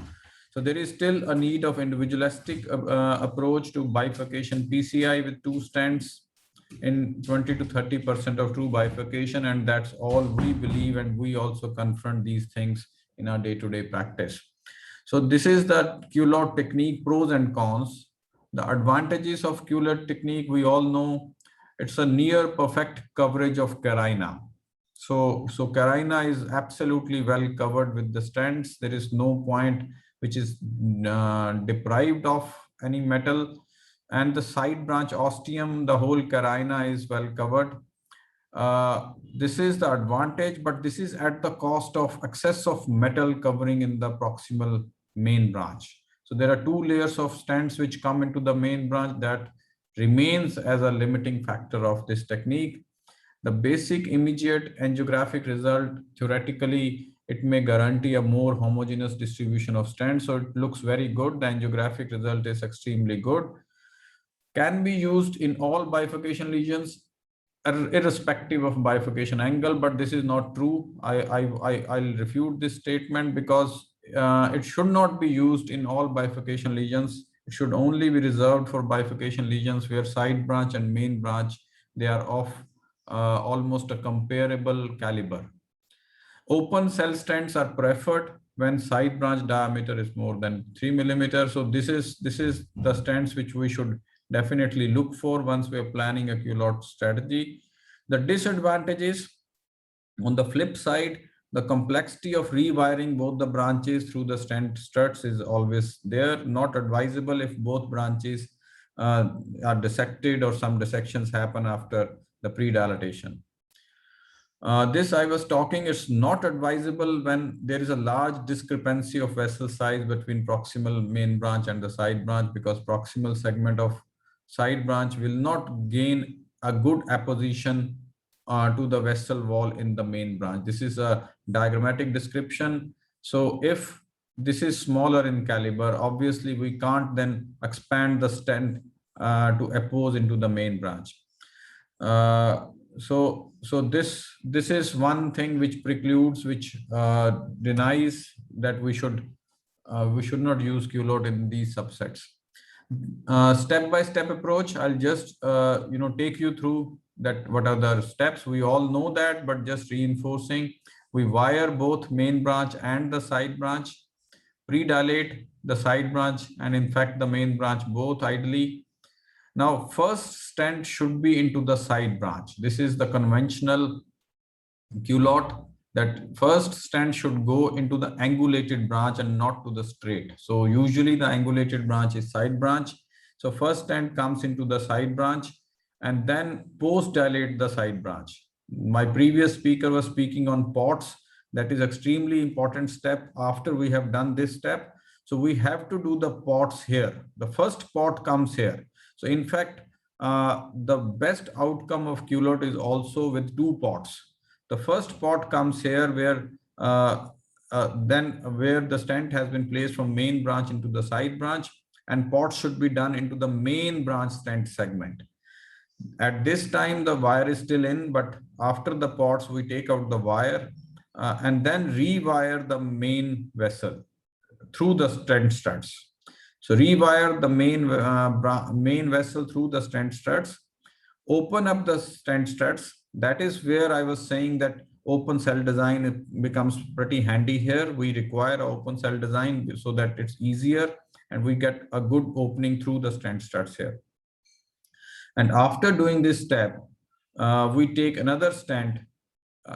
So there is still a need of individualistic approach to bifurcation PCI with two stents in 20 to 30% of true bifurcation, and that's all we believe, and we also confront these things in our day-to-day practice. So this is the QLOT technique, pros and cons. The advantages of QLOT technique, we all know it's a near perfect coverage of carina. So carina is absolutely well covered with the stents. There is no point which is deprived of any metal. And the side branch ostium, the whole carina is well covered. This is the advantage, but this is at the cost of excess of metal covering in the proximal main branch. So there are two layers of stents which come into the main branch that remains as a limiting factor of this technique. The basic immediate angiographic result, theoretically, it may guarantee a more homogeneous distribution of stents. So it looks very good. The angiographic result is extremely good. Can be used in all bifurcation lesions, irrespective of bifurcation angle, but this is not true. I'll refute this statement because it should not be used in all bifurcation lesions. It should only be reserved for bifurcation lesions where side branch and main branch, they are of almost a comparable caliber. Open cell stents are preferred when side branch diameter is more than 3 millimeters. So this is the stents which we should definitely look for once we are planning a QLOT strategy. The disadvantages, on the flip side, the complexity of rewiring both the branches through the stent struts is always there. Not advisable if both branches are dissected or some dissections happen after the pre-dilatation. This I was talking, it's not advisable when there is a large discrepancy of vessel size between proximal main branch and the side branch, because proximal segment of side branch will not gain a good apposition to the vessel wall in the main branch. This is a diagrammatic description. So if this is smaller in caliber, obviously we can't then expand the stent to oppose into the main branch. So this is one thing which precludes, which denies that we should not use culotte in these subsets. Step-by-step approach, I'll just take you through that. What are the steps? We all know that, but just reinforcing. We wire both main branch and the side branch, pre-dilate the side branch and in fact the main branch both ideally. Now first stent should be into the side branch. This is the conventional culotte, that first stent should go into the angulated branch and not to the straight. So usually the angulated branch is side branch. So first stent comes into the side branch and then post dilate the side branch. My previous speaker was speaking on POTS. That is extremely important step after we have done this step. So we have to do the POTS here. The first pot comes here. So in fact, the best outcome of culotte is also with two pots. The first pot comes here where where the stent has been placed from main branch into the side branch, and pots should be done into the main branch stent segment. At this time, the wire is still in, but after the pots, we take out the wire and then rewire the main vessel through the stent struts. So rewire the main vessel through the stent struts, open up the stent struts. That is where I was saying that open cell design, it becomes pretty handy here. We require an open cell design so that it's easier and we get a good opening through the stent struts here. And after doing this step, we take another stent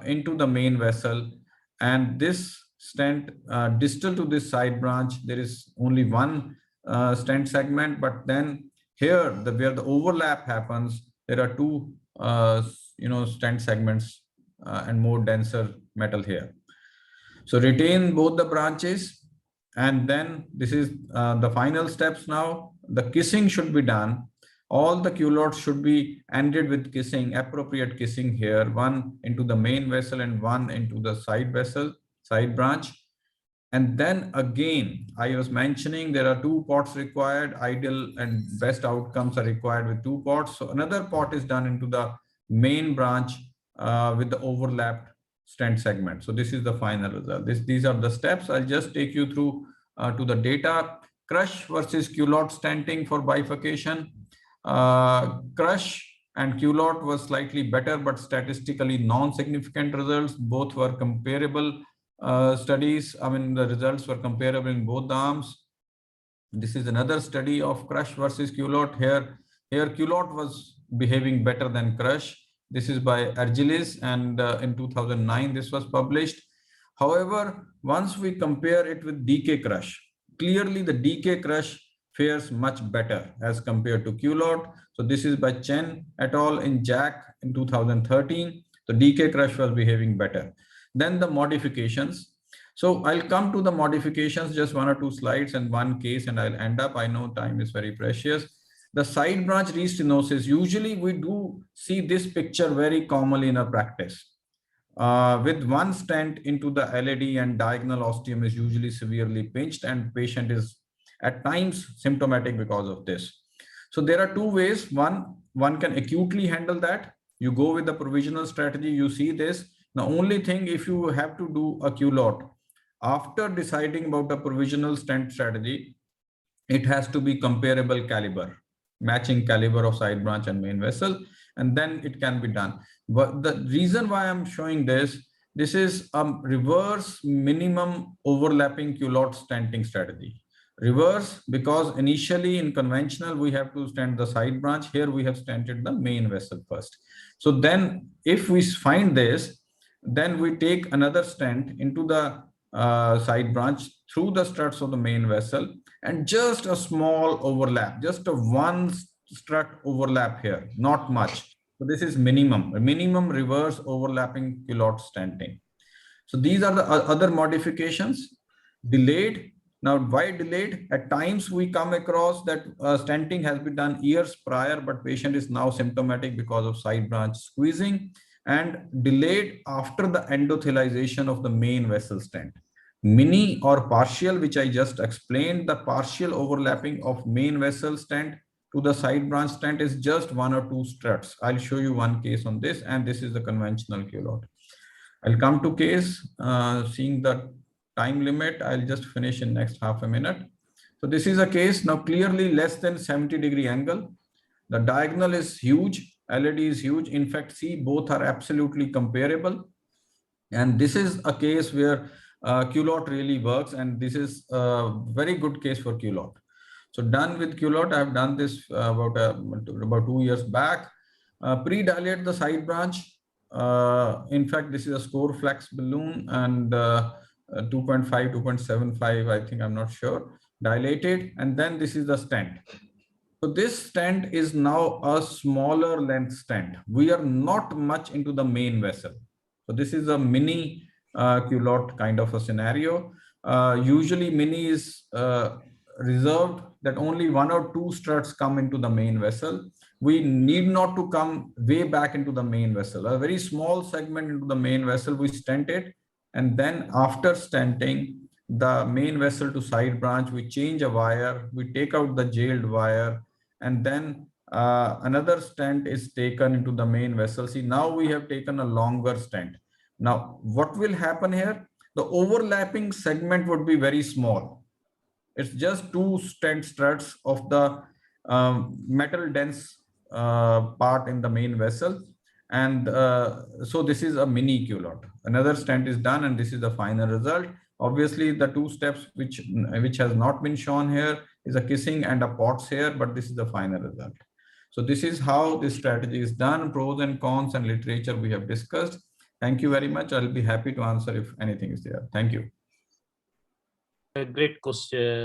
into the main vessel, and this stent distal to this side branch, there is only one stent segment, but then here where the overlap happens, there are two stent segments and more denser metal here. So retain both the branches, and then this is the final steps. Now the kissing should be done. All the culottes should be ended with kissing, appropriate kissing here, one into the main vessel and one into the side vessel, side branch. And then again, I was mentioning there are two pots required. Ideal and best outcomes are required with two pots. So another pot is done into the main branch with the overlapped stent segment. So this is the final result. These are the steps. I'll just take you through to the data. Crush versus culotte stenting for bifurcation. Crush and culotte was slightly better, but statistically non-significant results. Both were comparable studies. I mean, the results were comparable in both the arms. This is another study of crush versus culotte. Here culotte was behaving better than crush. This is by Argilis, and in 2009 this was published. However, once we compare it with DK crush, clearly the DK crush fares much better as compared to culotte. So this is by Chen et al. In JACC in 2013. The DK crush was behaving better. Then the modifications. So I'll come to the modifications, just one or two slides and one case, and I'll end up. I know time is very precious. The side branch restenosis, usually we do see this picture very commonly in a practice. With one stent into the LAD and diagonal ostium is usually severely pinched, and patient is at times symptomatic because of this. So there are two ways. One can acutely handle that. You go with the provisional strategy, you see this. The only thing, if you have to do a culotte, after deciding about the provisional stent strategy, it has to be comparable caliber, matching caliber of side branch and main vessel, and then it can be done. But the reason why I'm showing this is a reverse minimum overlapping culotte stenting strategy. Reverse, because initially in conventional, we have to stent the side branch. Here we have stented the main vessel first. So then if we find this, then we take another stent into the side branch through the struts of the main vessel, and just a small overlap, just a one strut overlap here, not much. So this is minimum reverse overlapping culotte stenting. So these are the other modifications. Delayed. Now, why delayed? At times we come across that stenting has been done years prior, but patient is now symptomatic because of side branch squeezing. and delayed after the endothelization of the main vessel stent. Mini or partial, which I just explained, the partial overlapping of main vessel stent to the side branch stent is just 1 or 2 struts. I'll show you one case on this, and this is the conventional culotte. I'll come to case, seeing the time limit, I'll just finish in next half a minute. So this is a case now clearly less than 70-degree angle. The diagonal is huge, LAD is huge. In fact, see, both are absolutely comparable. And this is a case where culotte really works, and this is a very good case for culotte. So done with culotte, I have done this about 2 years back. Pre-dilate the side branch. In fact, this is a Scoreflex balloon, and 2.5, 2.75, I think, I'm not sure, dilated. And then this is the stent. So this stent is now a smaller length stent. We are not much into the main vessel. So this is a mini culotte kind of a scenario. Usually mini is reserved that only 1 or 2 struts come into the main vessel. We need not to come way back into the main vessel. A very small segment into the main vessel, we stent it. And then after stenting the main vessel to side branch, we change a wire, we take out the jailed wire, and then another stent is taken into the main vessel. See, now we have taken a longer stent. Now, what will happen here? The overlapping segment would be very small. It's just 2 stent struts of the metal dense part in the main vessel. And so this is a mini culotte. Another stent is done, and this is the final result. Obviously, the 2 steps which has not been shown here is a kissing and a Potts here, but this is the final result. So this is how this strategy is done. Pros and cons and literature we have discussed. Thank you very much. I'll be happy to answer if anything is there. Thank you. A great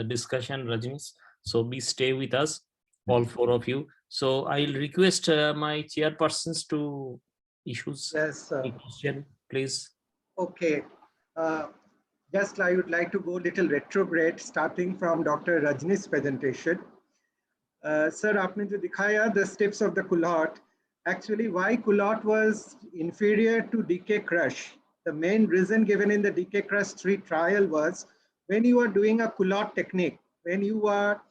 discussion, Rajnish. So please stay with us, all 4 of you. So I'll request my chairpersons to issue a question, please. Okay. Just I would like to go a little retrograde, starting from Dr. Rajnish's presentation. Sir, आपने जो दिखाया the steps of the culotte. Actually, why culotte was inferior to DK crush? The main reason given in the DK crush 3 trial was when you are doing a culotte technique, when you are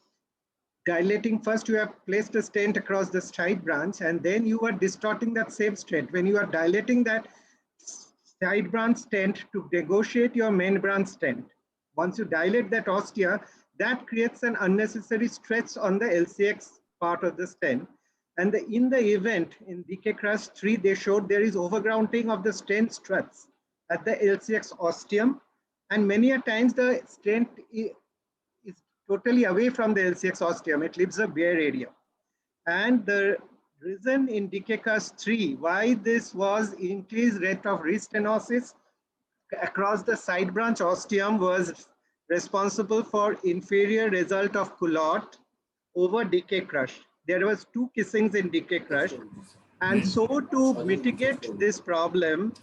dilating, first you have placed a stent across the side branch, and then you are distorting that same stent. When you are dilating that side branch stent to negotiate your main branch stent, once you dilate that ostia, that creates an unnecessary stretch on the LCX part of the stent. And in the event in DK crush 3, they showed there is overgrounding of the stent struts at the LCX ostium, and many a times the stent is totally away from the LCX ostium. It leaves a bare area. And the reason in DK crush 3 why this was increased rate of restenosis across the side branch ostium was responsible for inferior result of culotte over DK crush. There was 2 kissings in DK crush, and so to mitigate this problem,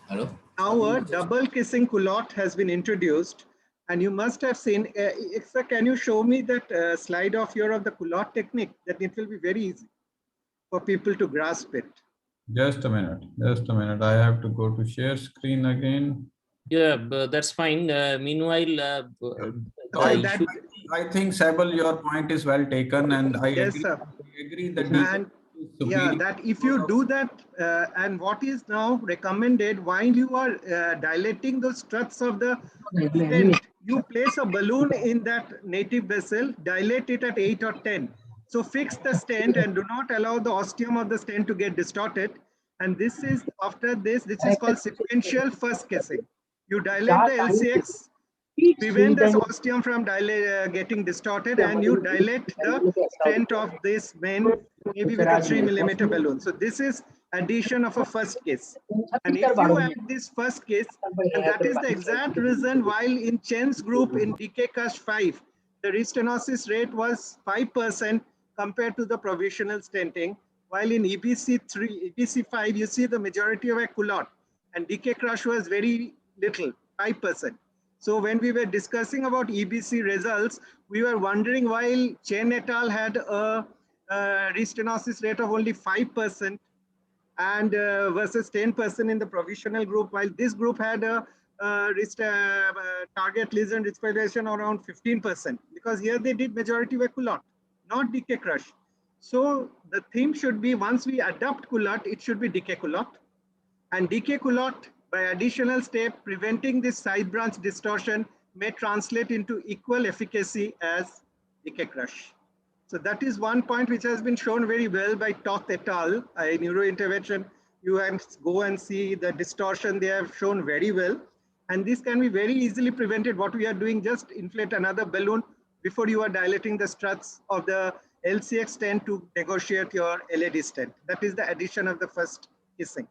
now a double kissing culotte has been introduced. And you must have seen, sir, can you show me that slide of the culotte technique? That it will be very easy for people to grasp it. Just a minute. I have to go to share screen again. Yeah, but that's fine. Meanwhile, I think, Saibal, your point is well taken, and I yes, agree. sir. I agree that yeah, that if you do that, and what is now recommended while you are dilating the struts of the stent, you place a balloon in that native vessel, dilate it at 8 or 10. So fix the stent and do not allow the ostium of the stent to get distorted. And this is after this is called sequential first kissing. You dilate the LCX, prevent the ostium from getting distorted, and you dilate the stent of this main, maybe with a 3 mm balloon. So this is addition of a first kiss. And if you add this first kiss, and that is the exact reason while in Chen's group in DK crush 5, the restenosis rate was 5% compared to the provisional stenting, while in EBC5, you see the majority of a culotte, and DK crush was very little, 5%. So when we were discussing about EBC results, we were wondering while Chen et al. Had a restenosis rate of only 5%, and versus 10% in the provisional group, while this group had a target lesion risk variation around 15%, because here they did majority were Culotte, not decay crush. So the theme should be, once we adopt Culotte, it should be decay Culotte, and decay Culotte by additional step preventing this side branch distortion may translate into equal efficacy as decay crush. So that is one point which has been shown very well by Toth et al. In neurointervention, you can go and see the distortion they have shown very well. And this can be very easily prevented. What we are doing, just inflate another balloon before you are dilating the struts of the LCX stent to negotiate your LAD stent. That is the addition of the first kissing.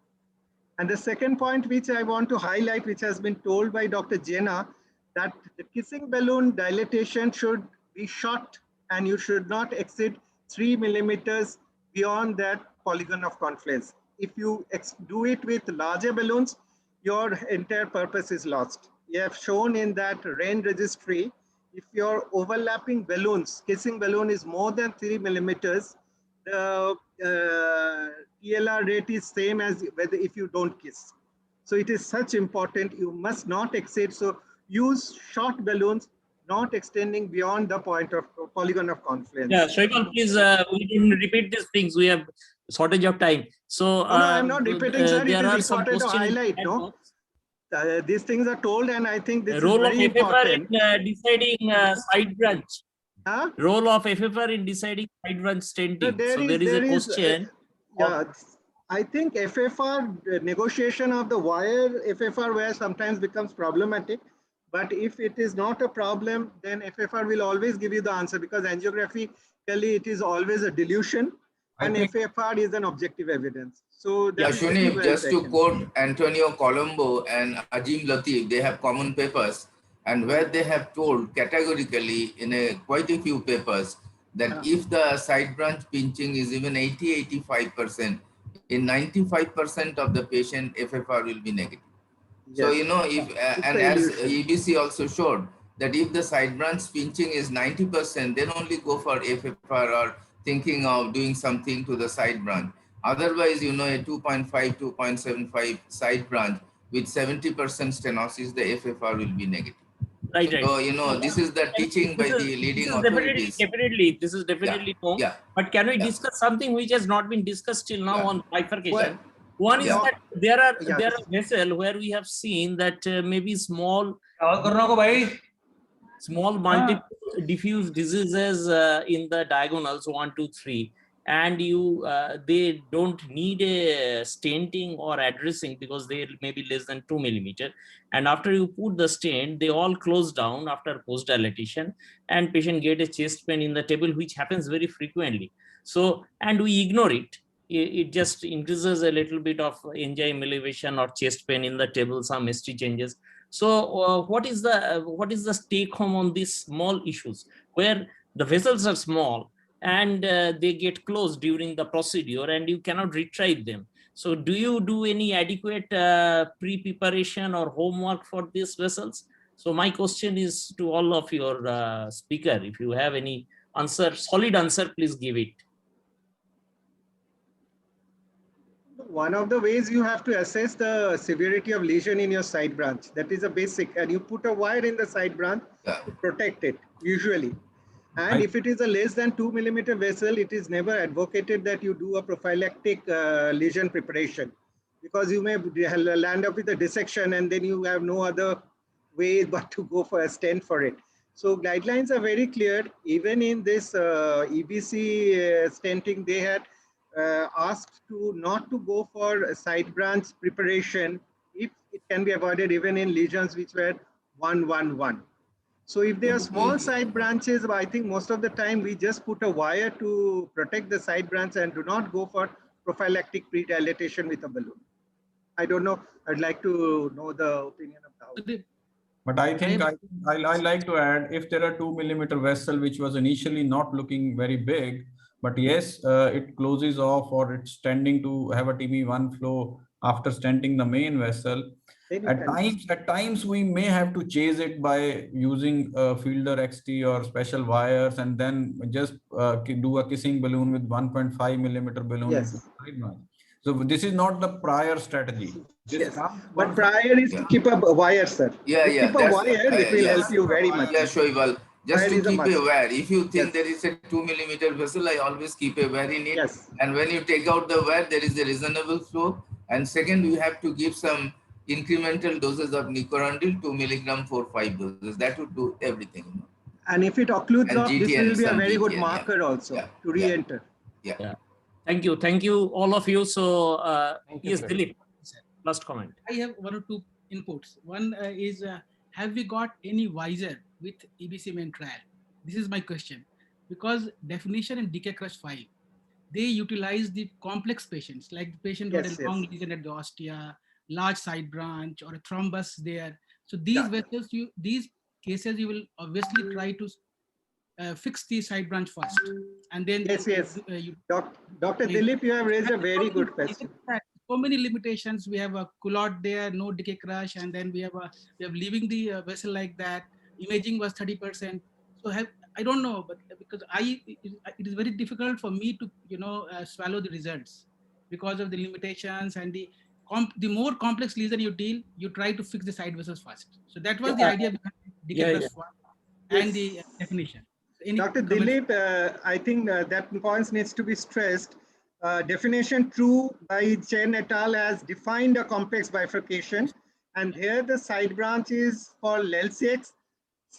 And the second point which I want to highlight, which has been told by Dr. Jena, that the kissing balloon dilatation should be short and you should not exceed 3 millimeters beyond that polygon of confluence. If you do it with larger balloons, your entire purpose is lost. You have shown in that RAIN registry, if your overlapping balloons, kissing balloon is more than 3 millimeters, the TLR rate is same as whether if you don't kiss. So it is such important, you must not exceed. So use short balloons, not extending beyond the point of polygon of confluence. Yeah, Shaikal, please, we didn't repeat these things. We have shortage of time. So no, I'm not repeating, sir. It is important to highlight, no? These things are told, and I think this is very important. Role of FFR in deciding side branch. Huh? Role of FFR in deciding side branch stenting. So there is a question. Yeah, I think FFR, negotiation of the wire FFR wire sometimes becomes problematic. But if it is not a problem, then FFR will always give you the answer, because angiographically it is always a dilution and FFR is an objective evidence. So yeah, Shuni, just to quote Antonio Colombo and Ajim Latif, they have common papers, and where they have told categorically in quite a few papers that if the side branch pinching is even 80-85%, in 95% of the patient, FFR will be negative. Yes. So, you know, if and as EBC also showed that if the side branch pinching is 90%, then only go for FFR or thinking of doing something to the side branch. Otherwise, you know, a 2.5, 2.75 side branch with 70% stenosis, the FFR will be negative. Right, right. So, you know, this is the teaching by the leading authorities. Definitely, this is definitely no. Yeah. But can we discuss something which has not been discussed till now on bifurcation? Well, one is that there are vessels where we have seen that maybe small multiple diffuse diseases in the diagonals 1, 2, 3, and they don't need a stenting or addressing because they may be less than 2 millimeter. And after you put the stent, they all close down after post dilatation, and patient get a chest pain in the table, which happens very frequently. So, and we ignore it. It just increases a little bit of enzyme elevation or chest pain in the table, some ST changes. So what is the take home on these small issues where the vessels are small and they get closed during the procedure and you cannot retrieve them? So do you do any adequate pre-preparation or homework for these vessels? So my question is to all of your speaker, if you have any answer, solid answer, please give it. One of the ways you have to assess the severity of lesion in your side branch, that is a basic, and you put a wire in the side branch to protect it usually. And if it is a less than 2 millimeter vessel, it is never advocated that you do a prophylactic lesion preparation, because you may land up with a dissection and then you have no other way but to go for a stent for it. So guidelines are very clear. Even in this EBC stenting, they had asked to not to go for a side branch preparation if it can be avoided, even in lesions which were 1, 1, 1. So if they are small side branches, I think most of the time we just put a wire to protect the side branch and do not go for prophylactic pre-dilatation with a balloon. I don't know. I'd like to know the opinion of the house. But I think I like to add, if there are 2 millimeter vessel, which was initially not looking very big, but yes, it closes off or it's tending to have a TB1 flow after stenting the main vessel. At times we may have to chase it by using Fielder XT or special wires, and then just do a kissing balloon with 1.5 millimeter balloon. Yes. So this is not the prior strategy. This Yes, comes but once- prior is to keep a wire, sir. Yeah, To yeah, keep a that's wire, it will yes. help you very much. Yeah, Shoival. Just Wire to is a keep must. aware, if you think Yes. there is a 2 millimeter vessel, I always keep a wire in it. Yes. And when you take out the wire, there is a reasonable flow. And second, you have to give some incremental doses of Nicorandil, 2 milligram for 5 doses. That would do everything. And if it occludes And off, this GTN, will be a some very good GTN, marker also yeah, to yeah. re-enter. Yeah. Thank you, all of you. So Thank you, yes, sir. Dilip, last comment. I have one or two inputs. One is, have we got any wiser with EBC main trial? This is my question. Because definition in DK Crush 5, they utilize the complex patients, like the patient who had Yes, a long yes. lesion at the ostia, large side branch, or a thrombus there. So these Yeah. vessels, these cases, you will obviously try to fix the side branch first, and then Yes, yes. Dr. Maybe. Dilip, you have raised a very good question. So many limitations. We have a culotte there, no decay crush, and then we have leaving the vessel like that. Imaging was 30%. So I don't know, but because it is very difficult for me to swallow the results because of the limitations and the more complex lesion you deal, you try to fix the side vessels first. So that was the idea behind decay crush one and the definition. Any Dr. comments? Dilip, I think that point needs to be stressed. Definition 2 by Chen et al. Has defined a complex bifurcation, and here the side branch is for Len-6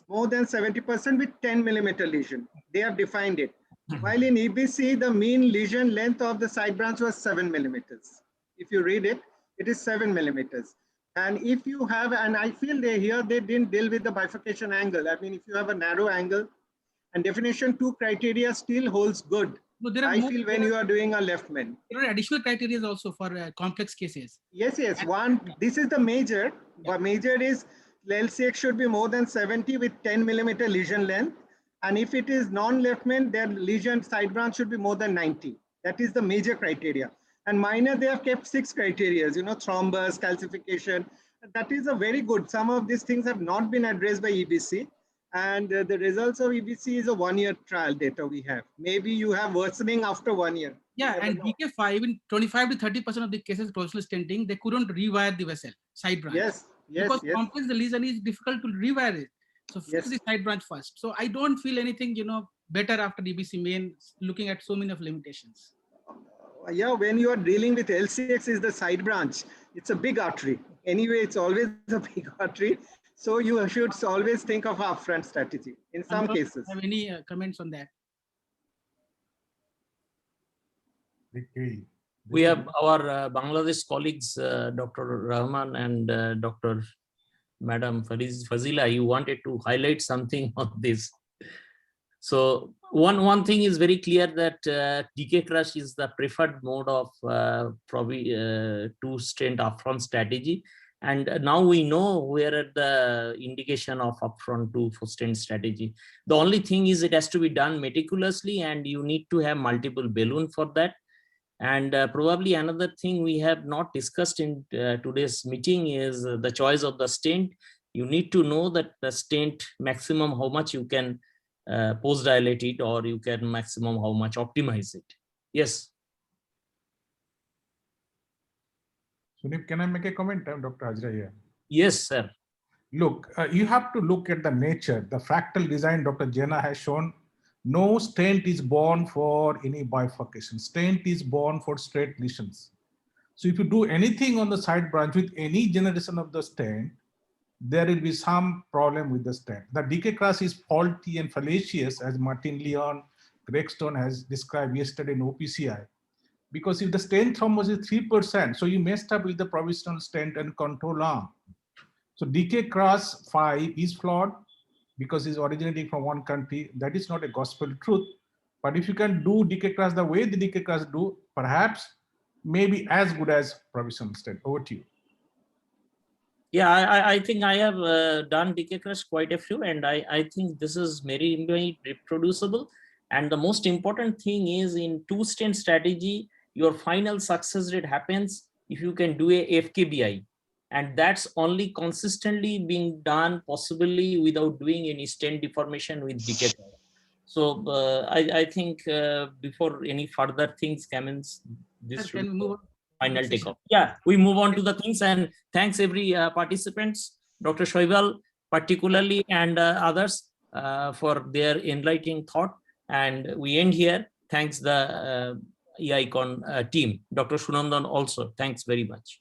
more than 70% with 10 millimeter lesion. They have defined it. While in EBC, the mean lesion length of the side branch was 7 millimeters. If you read it, it is 7 millimeters. And if you have, and I feel they didn't deal with the bifurcation angle. I mean, if you have a narrow angle, and definition 2 criteria still holds good. No, there are I feel when you are doing a left man. There are additional criteria also for complex cases. Yes, yes. One, this is the major. The major is Len-6 should be more than 70 with 10 millimeter lesion length. And if it is non-Leftman, their lesion side branch should be more than 90. That is the major criteria. And minor, they have kept 6 criteria, thrombus, calcification. That is a very good. Some of these things have not been addressed by EBC. And the results of EBC is a 1-year trial data we have. Maybe you have worsening after 1 year. Yeah, and DK5 in 25 to 30% of the cases, proximal stenting, they couldn't rewire the vessel, side branch. Yes, because complex the lesion is difficult to rewire it. So fix the side branch first. So I don't feel anything, better after DBC main, looking at so many of limitations. Yeah, when you are dealing with LCX is the side branch. It's a big artery. Anyway, it's always a big artery. So you should always think of upfront strategy in some cases. Have any comments on that? We have our Bangladesh colleagues, Dr. Rahman and Dr. Madam Fazila. You wanted to highlight something on this. So one thing is very clear that DK crush is the preferred mode of two-stent upfront strategy. And now we know where are the indication of upfront to stent strategy. The only thing is it has to be done meticulously, and you need to have multiple balloon for that. And probably another thing we have not discussed in today's meeting is the choice of the stent. You need to know that the stent maximum how much you can post dilate it, or you can maximum how much optimize it. Yes. Sunip, can I make a comment? I'm Dr. Hajra here. Yes, sir. Look, you have to look at the nature. The fractal design Dr. Jena has shown, no stent is born for any bifurcation. Stent is born for straight lesions. So if you do anything on the side branch with any generation of the stent, there will be some problem with the stent. The DK class is faulty and fallacious, as Martin Leon, Greg Stone has described yesterday in OPCI. Because if the stent thrombus is 3%, so you messed up with the provisional stent and control arm. So DK class 5 is flawed because it's originating from one country. That is not a gospel truth. But if you can do DK class the way the DK class do, perhaps maybe as good as provisional stent. Over to you. Yeah, I think I have done DK crush quite a few, and I think this is very reproducible. And the most important thing is in two-stent strategy, your final success rate happens if you can do a FKBI. And that's only consistently being done possibly without doing any stent deformation with DK. So I think before any further things come in, this Can we move on? final takeoff. Yeah, we move on to the things, and thanks every participants, Dr. Shoibal particularly, and others for their enlightening thought. And we end here. Thanks the eIcon team. Dr. Sunandan also, thanks very much.